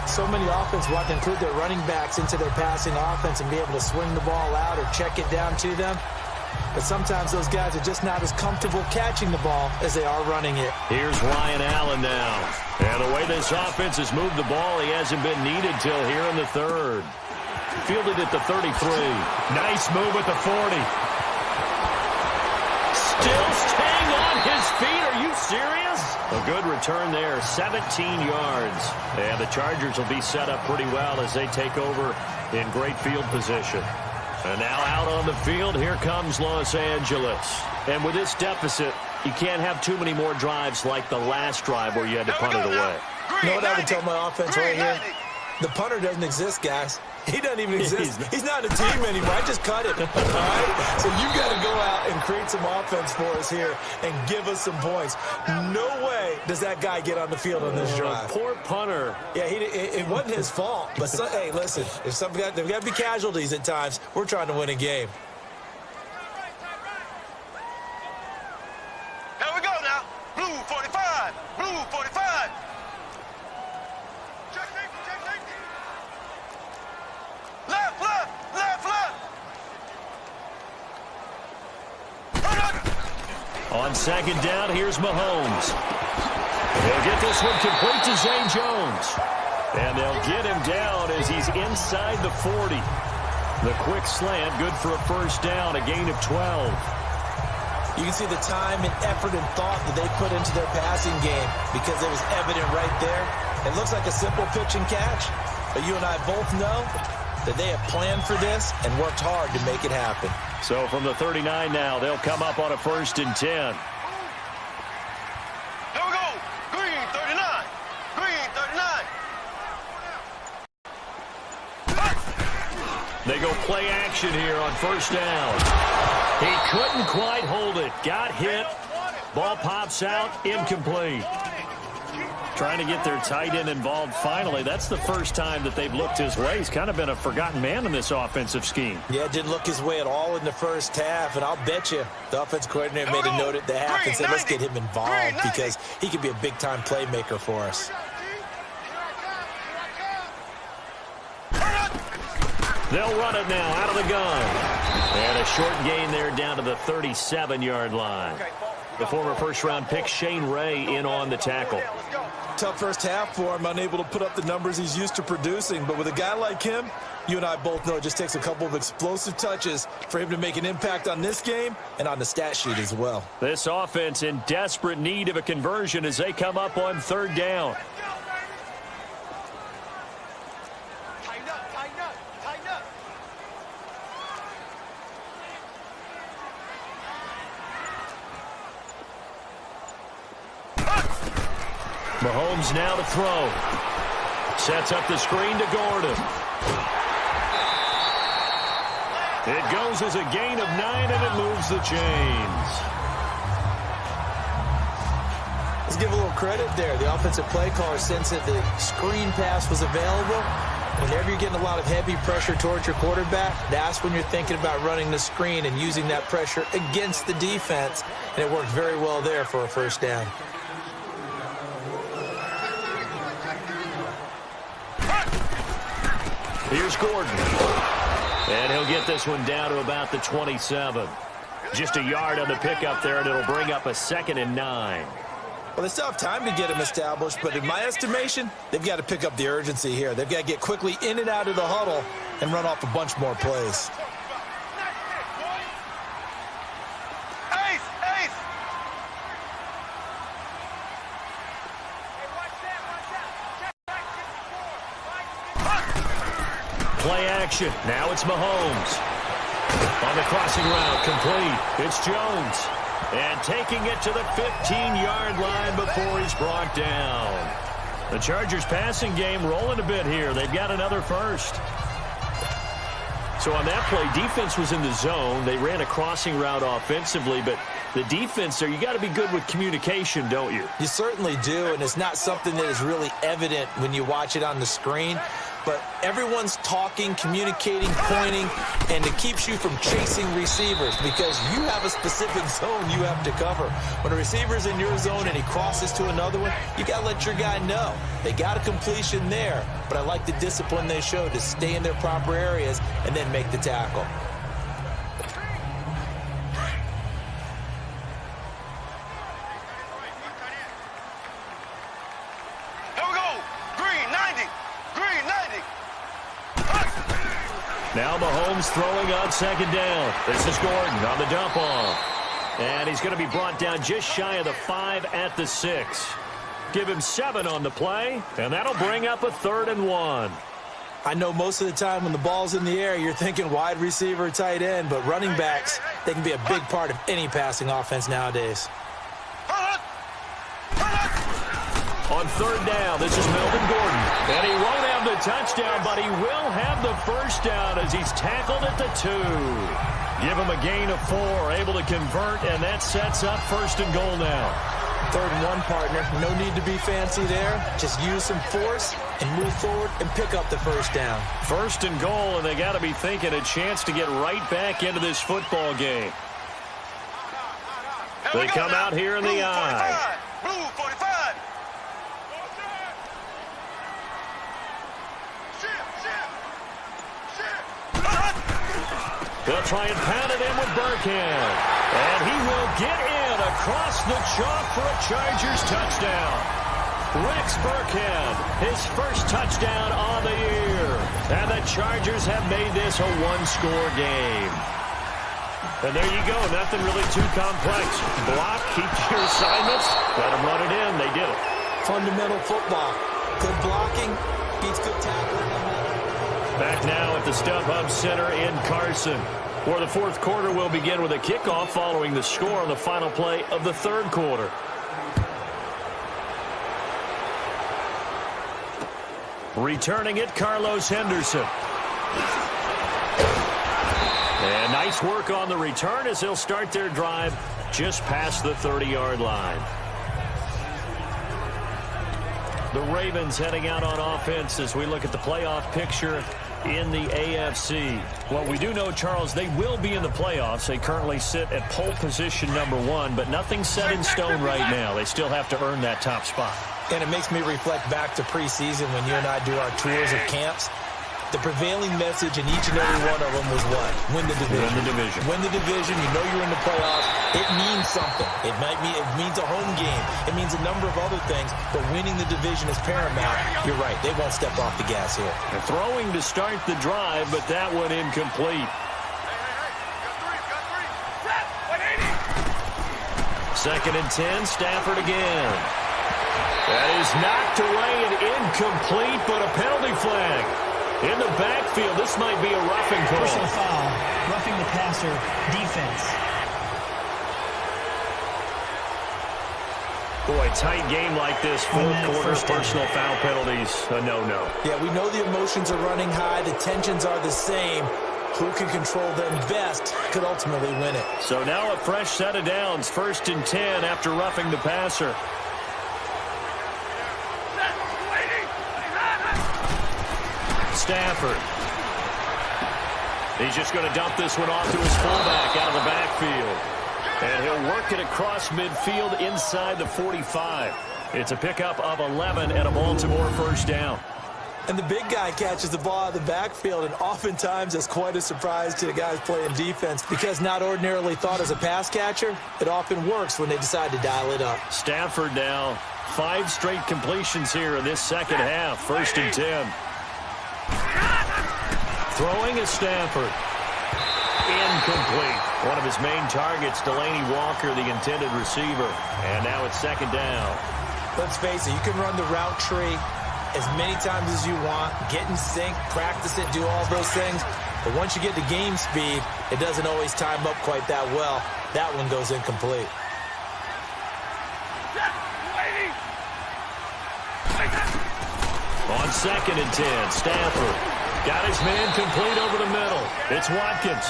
C: So many offenses want to include their running backs into their passing offense and be able to swing the ball out or check it down to them. But sometimes those guys are just not as comfortable catching the ball as they are running it.
B: Here's Ryan Allen now. And the way this offense has moved the ball, he hasn't been needed till here in the 3rd. Fielded at the 33. Nice move at the 40. Still staying on his feet. Are you serious? A good return there, 17 yards. And the Chargers will be set up pretty well as they take over in great field position. And now out on the field, here comes Los Angeles. And with this deficit, you can't have too many more drives like the last drive where you had to punt it away.
C: You know what I would tell my offense right here? The punter doesn't exist, guys. He doesn't even exist. He's not a team anymore. I just cut him. All right? So you got to go out and create some offense for us here and give us some points. No way does that guy get on the field on this drive.
B: Poor punter.
C: Yeah, it wasn't his fault. But, hey, listen, if there's got to be casualties at times. We're trying to win a game.
A: Here we go now. Blue 45. Blue 45. Left, left, left, left.
B: On 2nd down, here's Mahomes. They'll get this one complete to Zay Jones. And they'll get him down as he's inside the 40. The quick slant, good for a 1st down, a gain of 12.
C: You can see the time and effort and thought that they put into their passing game because it was evident right there. It looks like a simple pitch and catch, but you and I both know that they have planned for this and worked hard to make it happen.
B: So from the 39 now, they'll come up on a 1st and 10.
A: Here we go. Green 39. Green 39.
B: They go play action here on 1st down. He couldn't quite hold it. Got hit. Ball pops out. Incomplete. Trying to get their tight end involved finally. That's the first time that they've looked his way. He's kind of been a forgotten man in this offensive scheme.
C: Yeah, didn't look his way at all in the first half, and I'll bet you the offense coordinator made a note at the half and said, let's get him involved because he could be a big-time playmaker for us.
B: They'll run it now out of the gun. And a short gain there down to the 37-yard line. The former first-round pick Shane Ray in on the tackle.
C: Tough first half for him, unable to put up the numbers he's used to producing. But with a guy like him, you and I both know it just takes a couple of explosive touches for him to make an impact on this game and on the stat sheet as well.
B: This offense in desperate need of a conversion as they come up on 3rd down.
A: Tighten up, tighten up, tighten up.
B: Mahomes now to throw. Sets up the screen to Gordon. It goes as a gain of 9, and it moves the chains.
C: Let's give a little credit there. The offensive play caller sensed that the screen pass was available. Whenever you're getting a lot of heavy pressure towards your quarterback, that's when you're thinking about running the screen and using that pressure against the defense. And it worked very well there for a 1st down.
B: Here's Gordon. And he'll get this one down to about the 27. Just a yard on the pickup there, and it'll bring up a 2nd and 9.
C: Well, they still have time to get him established, but in my estimation, they've got to pick up the urgency here. They've got to get quickly in and out of the huddle and run off a bunch more plays.
B: Play action. Now it's Mahomes. On the crossing route, complete. It's Jones. And taking it to the 15-yard line before he's brought down. The Chargers passing game rolling a bit here. They've got another 1st. So on that play, defense was in the zone. They ran a crossing route offensively, but the defense there, you got to be good with communication, don't you?
C: You certainly do, and it's not something that is really evident when you watch it on the screen. But everyone's talking, communicating, pointing, and it keeps you from chasing receivers because you have a specific zone you have to cover. When a receiver's in your zone and he crosses to another one, you got to let your guy know. They got a completion there, but I like the discipline they showed to stay in their proper areas and then make the tackle.
B: Now Mahomes throwing on 2nd down. This is Gordon on the dump off. And he's going to be brought down just shy of the 5 at the 6. Give him 7 on the play, and that'll bring up a 3rd and 1.
C: I know most of the time when the ball's in the air, you're thinking wide receiver, tight end, but running backs, they can be a big part of any passing offense nowadays.
B: On 3rd down, this is Melvin Gordon. And he won't have the touchdown, but he will have the 1st down as he's tackled at the 2. Give him a gain of 4, able to convert, and that sets up 1st and goal now.
C: 3rd and 1, partner. No need to be fancy there. Just use some force and move forward and pick up the 1st down.
B: 1st and goal, and they got to be thinking a chance to get right back into this football game. They come out here in the eye.
A: Blue 45.
B: They'll try and pound it in with Burkhead. And he will get in across the chalk for a Chargers touchdown. Rex Burkhead, his 1st touchdown on the year. And the Chargers have made this a 1-score game. And there you go. Nothing really too complex. Block, keep your assignments, let them run it in. They did it.
C: Fundamental football. Good blocking beats good tackling.
B: Back now at the StubHub Center in Carson, where the fourth quarter will begin with a kickoff following the score on the final play of the third quarter. Returning it, Carlos Henderson. And nice work on the return as they'll start their drive just past the 30-yard line. The Ravens heading out on offense as we look at the playoff picture in the AFC. Well, we do know, Charles, they will be in the playoffs. They currently sit at pole position #1, but nothing's set in stone right now. They still have to earn that top spot.
C: And it makes me reflect back to preseason when you and I do our tours of camps. The prevailing message in each and every one of them was what? Win the division.
B: Win the division.
C: Win the division. You know you're in the playoffs. It means something. It means a home game. It means a number of other things, but winning the division is paramount. You're right. They won't step off the gas here.
B: And throwing to start the drive, but that one incomplete. Second and 10, Stafford again. That is knocked away and incomplete, but a penalty flag. In the backfield, this might be a roughing call.
D: Personal foul, roughing the passer, defense.
B: Boy, tight game like this, fourth quarter, personal foul penalties, a no-no.
C: Yeah, we know the emotions are running high, the tensions are the same. Who can control them best could ultimately win it.
B: So now a fresh set of downs, 1st and 10 after roughing the passer. Stafford. He's just going to dump this one off to his fullback out of the backfield. And he'll work it across midfield inside the 45. It's a pickup of 11 and a Baltimore first down.
C: And the big guy catches the ball out of the backfield, and oftentimes that's quite a surprise to the guys playing defense because not ordinarily thought as a pass catcher, it often works when they decide to dial it up.
B: Stafford now, 5 straight completions here in this second half, 1st and 10. Throwing is Stafford. Incomplete. One of his main targets, Delaney Walker, the intended receiver. And now it's 2nd down.
C: Let's face it, you can run the route tree as many times as you want, get in sync, practice it, do all those things. But once you get to game speed, it doesn't always time up quite that well. That one goes incomplete.
B: On 2nd and 10, Stafford got his man complete over the middle. It's Watkins.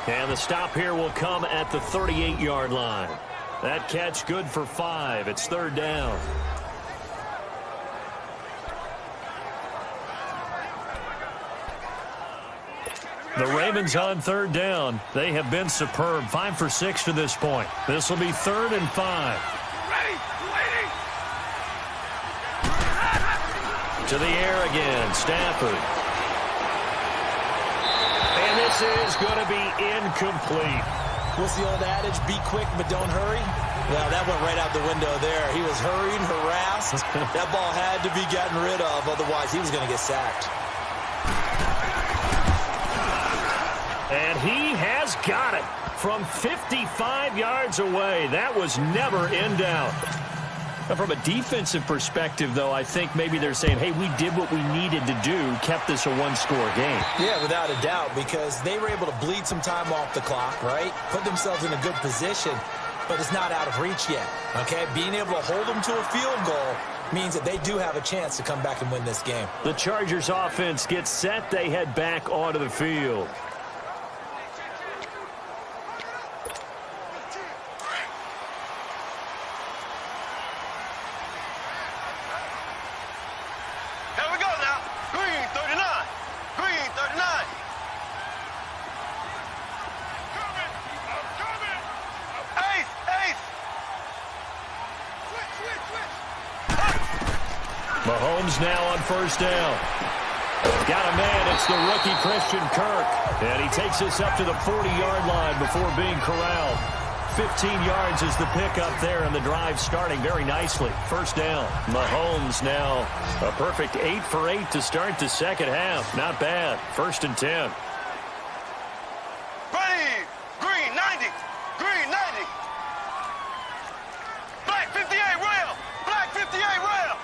B: And the stop here will come at the 38-yard line. That catch good for 5. It's 3rd down. The Ravens on 3rd down. They have been superb. 5 for 6 to this point. This will be 3rd and 5. To the air again, Stafford. And this is going to be incomplete.
C: What's the old adage? Be quick, but don't hurry? Well, that went right out the window there. He was hurried, harassed. That ball had to be gotten rid of, otherwise he was going to get sacked.
B: And he has got it from 55 yards away. That was never in doubt. Now, from a defensive perspective, though, I think maybe they're saying, hey, we did what we needed to do, kept this a one-score game.
C: Yeah, without a doubt, because they were able to bleed some time off the clock, right? Put themselves in a good position, but it's not out of reach yet, okay? Being able to hold them to a field goal means that they do have a chance to come back and win this game.
B: The Chargers offense gets set. They head back onto the field. Mahomes now on 1st down. Got a man. It's the rookie Christian Kirk. And he takes this up to the 40-yard line before being corralled. 15 yards is the pickup there, and the drive starting very nicely. 1st down. Mahomes now a perfect 8 for 8 to start the second half. Not bad. 1st and 10.
A: Ready. Green 90. Green 90. Black 58 rail. Black 58 rail.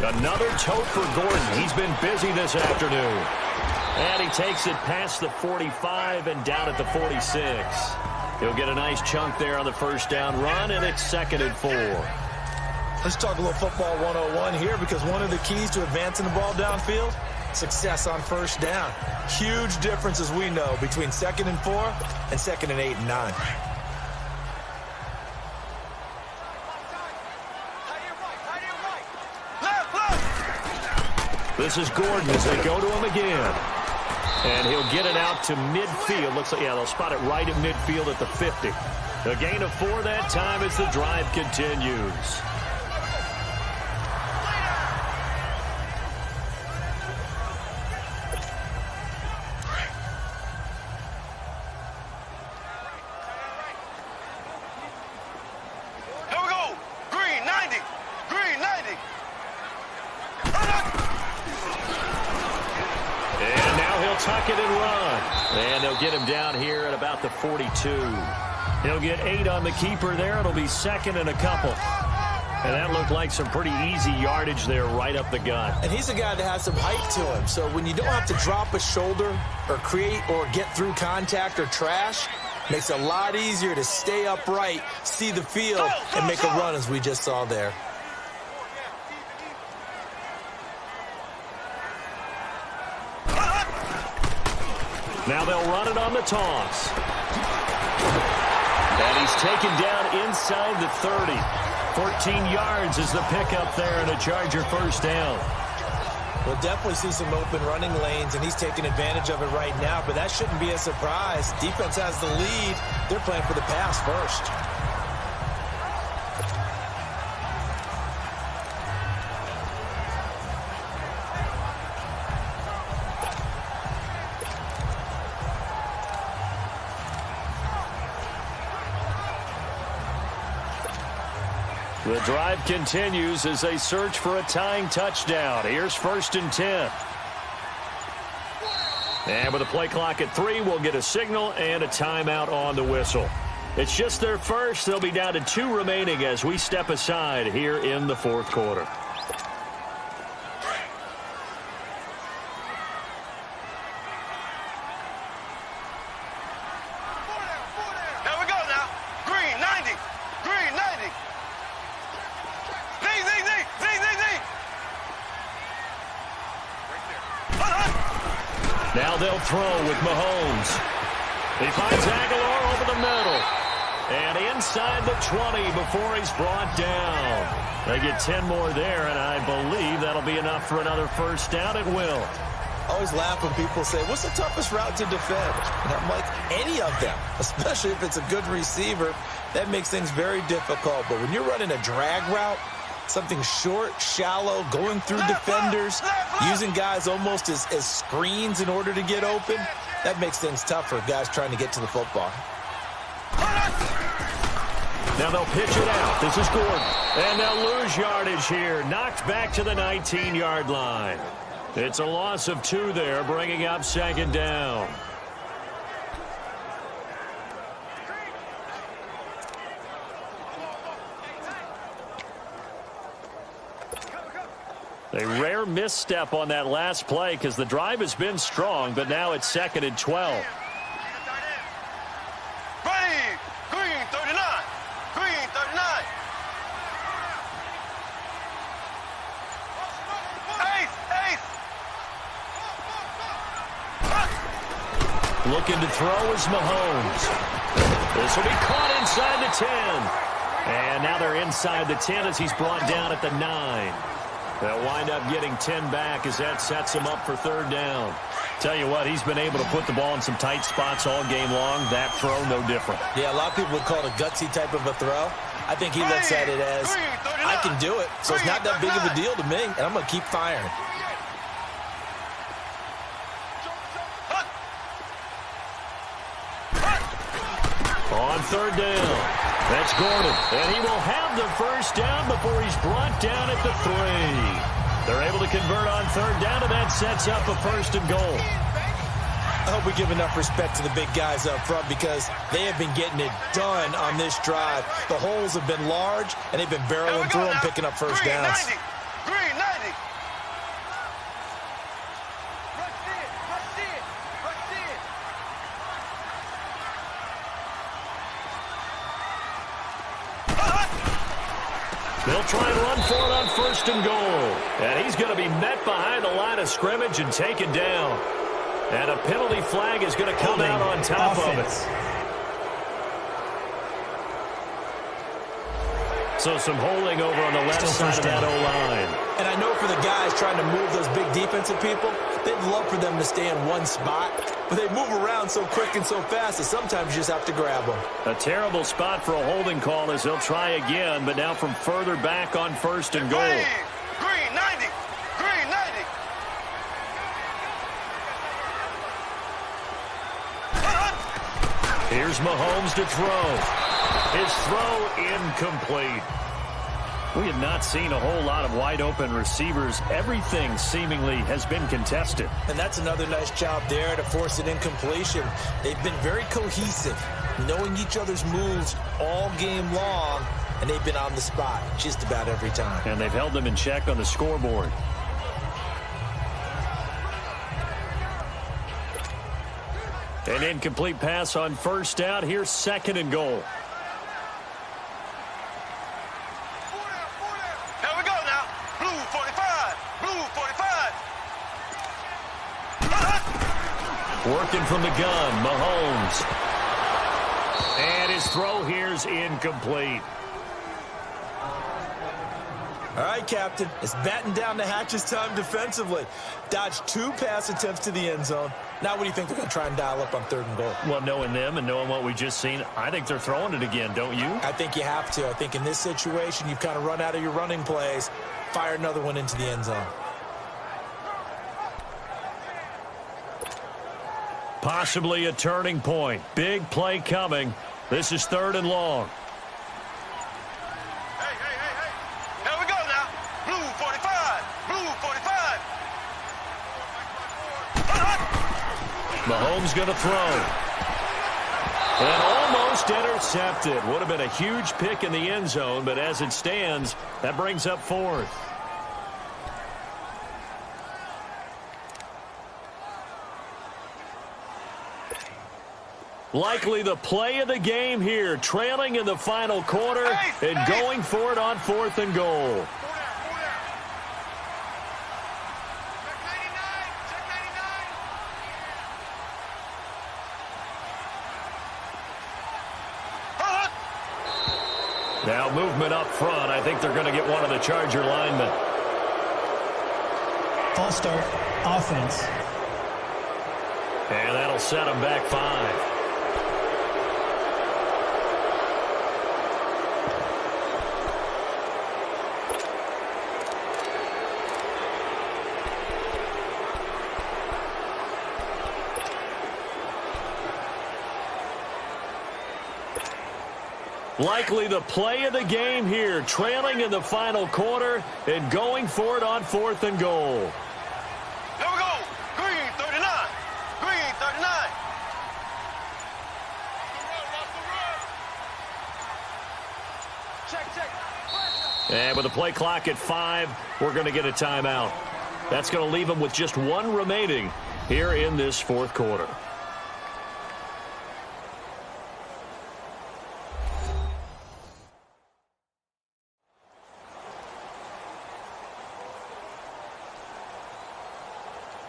B: Another tote for Gordon. He's been busy this afternoon. And he takes it past the 45 and down at the 46. He'll get a nice chunk there on the first down run, and it's 2nd and 4.
C: Let's talk a little football 101 here, because one of the keys to advancing the ball downfield, success on first down. Huge difference, as we know, between 2nd and 4 and 2nd and 8 and 9.
B: This is Gordon as they go to him again. And he'll get it out to midfield. Looks like, yeah, they'll spot it right at midfield at the 50. A gain of 4 that time as the drive continues.
A: Here we go. Green 90. Green 90.
B: And now he'll tuck it and run. And they'll get him down here at about the 42. He'll get 8 on the keeper there. It'll be 2nd and a couple. And that looked like some pretty easy yardage there right up the gut.
C: And he's a guy that has some height to him. So when you don't have to drop a shoulder or create or get through contact or trash, makes it a lot easier to stay upright, see the field, and make a run as we just saw there.
B: Now they'll run it on the toss. And he's taken down inside the 30. 14 yards is the pickup there and a Charger first down.
C: We'll definitely see some open running lanes, and he's taking advantage of it right now, but that shouldn't be a surprise. Defense has the lead. They're playing for the pass first.
B: The drive continues as they search for a tying touchdown. Here's 1st and 10. And with a play clock at 3, we'll get a signal and a timeout on the whistle. It's just their first. They'll be down to 2 remaining as we step aside here in the 4th quarter.
A: Here we go now. Green 90. Green 90. Z.
B: Now they'll throw with Mahomes. He finds Aguilar over the middle. And inside the 20 before he's brought down. They get 10 more there, and I believe that'll be enough for another first down. It will.
C: I always laugh when people say, what's the toughest route to defend? And I'm like, any of them, especially if it's a good receiver. That makes things very difficult. But when you're running a drag route, something short, shallow, going through defenders, using guys almost as screens in order to get open, that makes things tough for guys trying to get to the football.
B: Now they'll pitch it out. This is Gordon. And they'll lose yardage here. Knocked back to the 19-yard line. It's a loss of 2 there, bringing up 2nd down. A rare misstep on that last play because the drive has been strong, but now it's 2nd and 12.
A: Ready. Green 39. Green 39. Ace.
B: Looking to throw is Mahomes. This will be caught inside the 10. And now they're inside the 10 as he's brought down at the 9. They'll wind up getting 10 back as that sets him up for 3rd down. Tell you what, he's been able to put the ball in some tight spots all game long. That throw, no different.
C: Yeah, a lot of people would call it a gutsy type of a throw. I think he looks at it as, I can do it, so it's not that big of a deal to me, and I'm going to keep firing.
B: On 3rd down, that's Gordon, and he will have the first down before he's brought down at the 3. They're able to convert on 3rd down, and that sets up a 1st and goal.
C: I hope we give enough respect to the big guys up front because they have been getting it done on this drive. The holes have been large, and they've been barreling through them, picking up first downs.
A: Green 90.
B: They'll try and run for it on 1st and goal. And he's going to be met behind the line of scrimmage and taken down. And a penalty flag is going to come out on top of it. So some holding over on the left side of that O-line.
C: And I know for the guys trying to move those big defensive people, they'd love for them to stay in one spot, but they move around so quick and so fast that sometimes you just have to grab them.
B: A terrible spot for a holding call as they'll try again, but now from further back on 1st and goal.
A: Green 90. Green 90.
B: Here's Mahomes to throw. His throw incomplete. We have not seen a whole lot of wide-open receivers. Everything seemingly has been contested.
C: And that's another nice job there to force an incompletion. They've been very cohesive, knowing each other's moves all game long, and they've been on the spot just about every time.
B: And they've held them in check on the scoreboard. An incomplete pass on 1st down. Here's 2nd and goal.
A: Here we go now. Blue 45. Blue 45.
B: Working from the gun, Mahomes. And his throw here's incomplete.
C: All right, Captain, it's batten down the hatches time defensively. Dodged 2 pass attempts to the end zone. Now what do you think they're going to try and dial up on 3rd and goal?
B: Well, knowing them and knowing what we just seen, I think they're throwing it again, don't you?
C: I think you have to. I think in this situation, you've kind of run out of your running plays. Fire another one into the end zone.
B: Possibly a turning point. Big play coming. This is 3rd and long.
A: Hey. Here we go now. Blue 45. Blue 45.
B: Mahomes going to throw. And almost intercepted. Would have been a huge pick in the end zone, but as it stands, that brings up 4th. Likely the play of the game here, trailing in the final quarter and going for it on 4th and goal. Now movement up front. I think they're going to get one of the Charger linemen.
D: False start, offense.
B: And that'll set them back 5. Likely the play of the game here, trailing in the final quarter and going for it on 4th and goal.
A: Here we go. Green 39. Green 39. Check.
B: And with the play clock at 5, we're going to get a timeout. That's going to leave them with just 1 remaining here in this 4th quarter.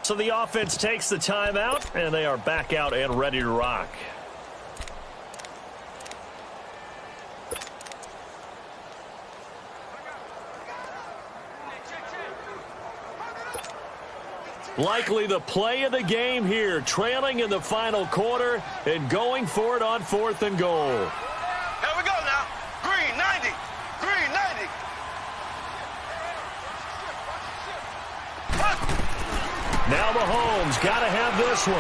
B: So the offense takes the timeout, and they are back out and ready to rock. Likely the play of the game here, trailing in the final quarter and going for it on 4th and goal.
A: Here we go now. Green 90. Green 90.
B: Now Mahomes got to have this one.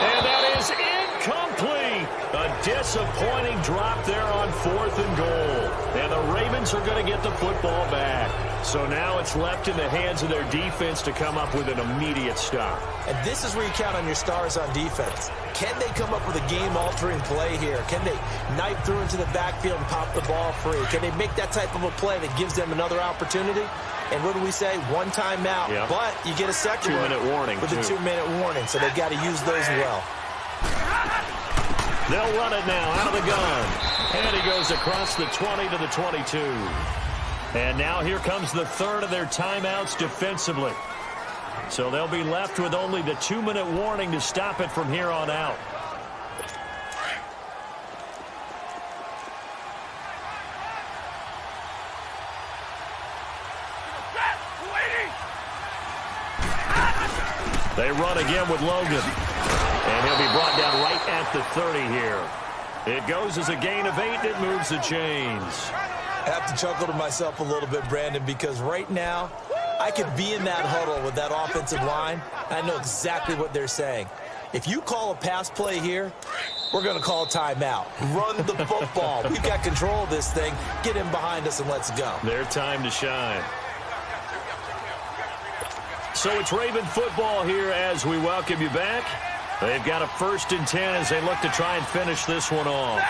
B: And that is incomplete. A disappointing drop there on 4th and goal. And the Ravens are going to get the football back. So now it's left in the hands of their defense to come up with an immediate stop.
C: And this is where you count on your stars on defense. Can they come up with a game-altering play here? Can they knife through into the backfield and pop the ball free? Can they make that type of a play that gives them another opportunity? And what do we say? 1 timeout,
B: yep.
C: But you get a second
B: 2-minute warning
C: with a 2-minute warning, so they've got to use those well.
B: They'll run it now out of the gun. And he goes across the 20 to the 22. And now here comes the third of their timeouts defensively. So they'll be left with only the 2-minute warning to stop it from here on out. They run again with Logan. And he'll be brought down right at the 30 here. It goes as a gain of 8, and it moves the chains.
C: I have to chuckle to myself a little bit, Brandon, because right now I could be in that huddle with that offensive line. I know exactly what they're saying. If you call a pass play here, we're going to call a timeout. Run the football. We've got control of this thing. Get in behind us and let's go.
B: Their time to shine. So it's Raven football here as we welcome you back. They've got a 1st and 10 as they look to try and finish this one off.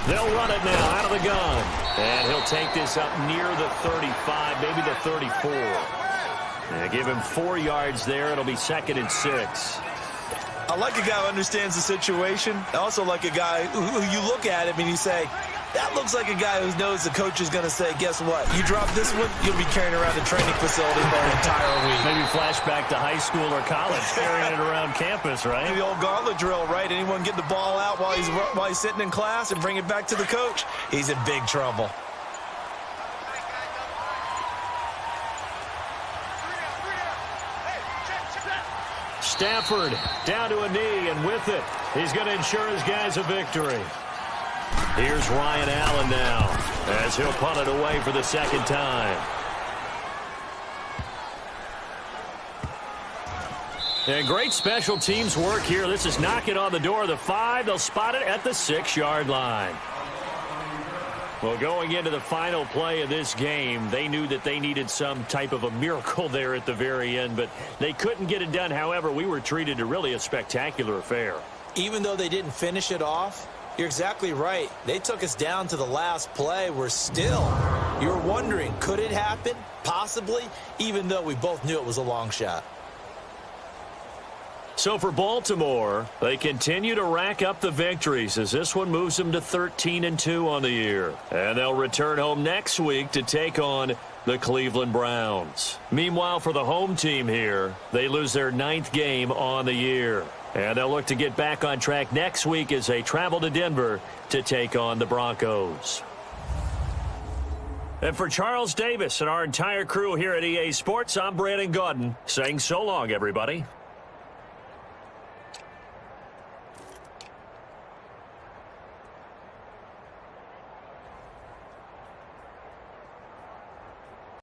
B: They'll run it now out of the gun. And he'll take this up near the 35, maybe the 34. And give him 4 yards there. It'll be 2nd and 6.
C: I like a guy who understands the situation. I also like a guy who you look at him and you say, that looks like a guy who knows the coach is going to say, guess what? You drop this one, you'll be carrying around the training facility for an entire week.
B: Maybe flashback to high school or college, carrying it around campus, right?
C: The old gauntlet drill, right? Anyone get the ball out while he's sitting in class and bring it back to the coach? He's in big trouble.
B: Stafford down to a knee, and with it, he's going to ensure his guys a victory. Here's Ryan Allen now as he'll punt it away for the 2nd time. And great special teams work here. This is knocking on the door of the 5. They'll spot it at the 6-yard line. Well, going into the final play of this game, they knew that they needed some type of a miracle there at the very end, but they couldn't get it done. However, we were treated to really a spectacular affair.
C: Even though they didn't finish it off, you're exactly right. They took us down to the last play. We're still, you're wondering, could it happen? Possibly, even though we both knew it was a long shot.
B: So for Baltimore, they continue to rack up the victories as this one moves them to 13-2 on the year. And they'll return home next week to take on the Cleveland Browns. Meanwhile, for the home team here, they lose their 9th game on the year. And they'll look to get back on track next week as they travel to Denver to take on the Broncos. And for Charles Davis and our entire crew here at EA Sports, I'm Brandon Gaudin saying so long, everybody.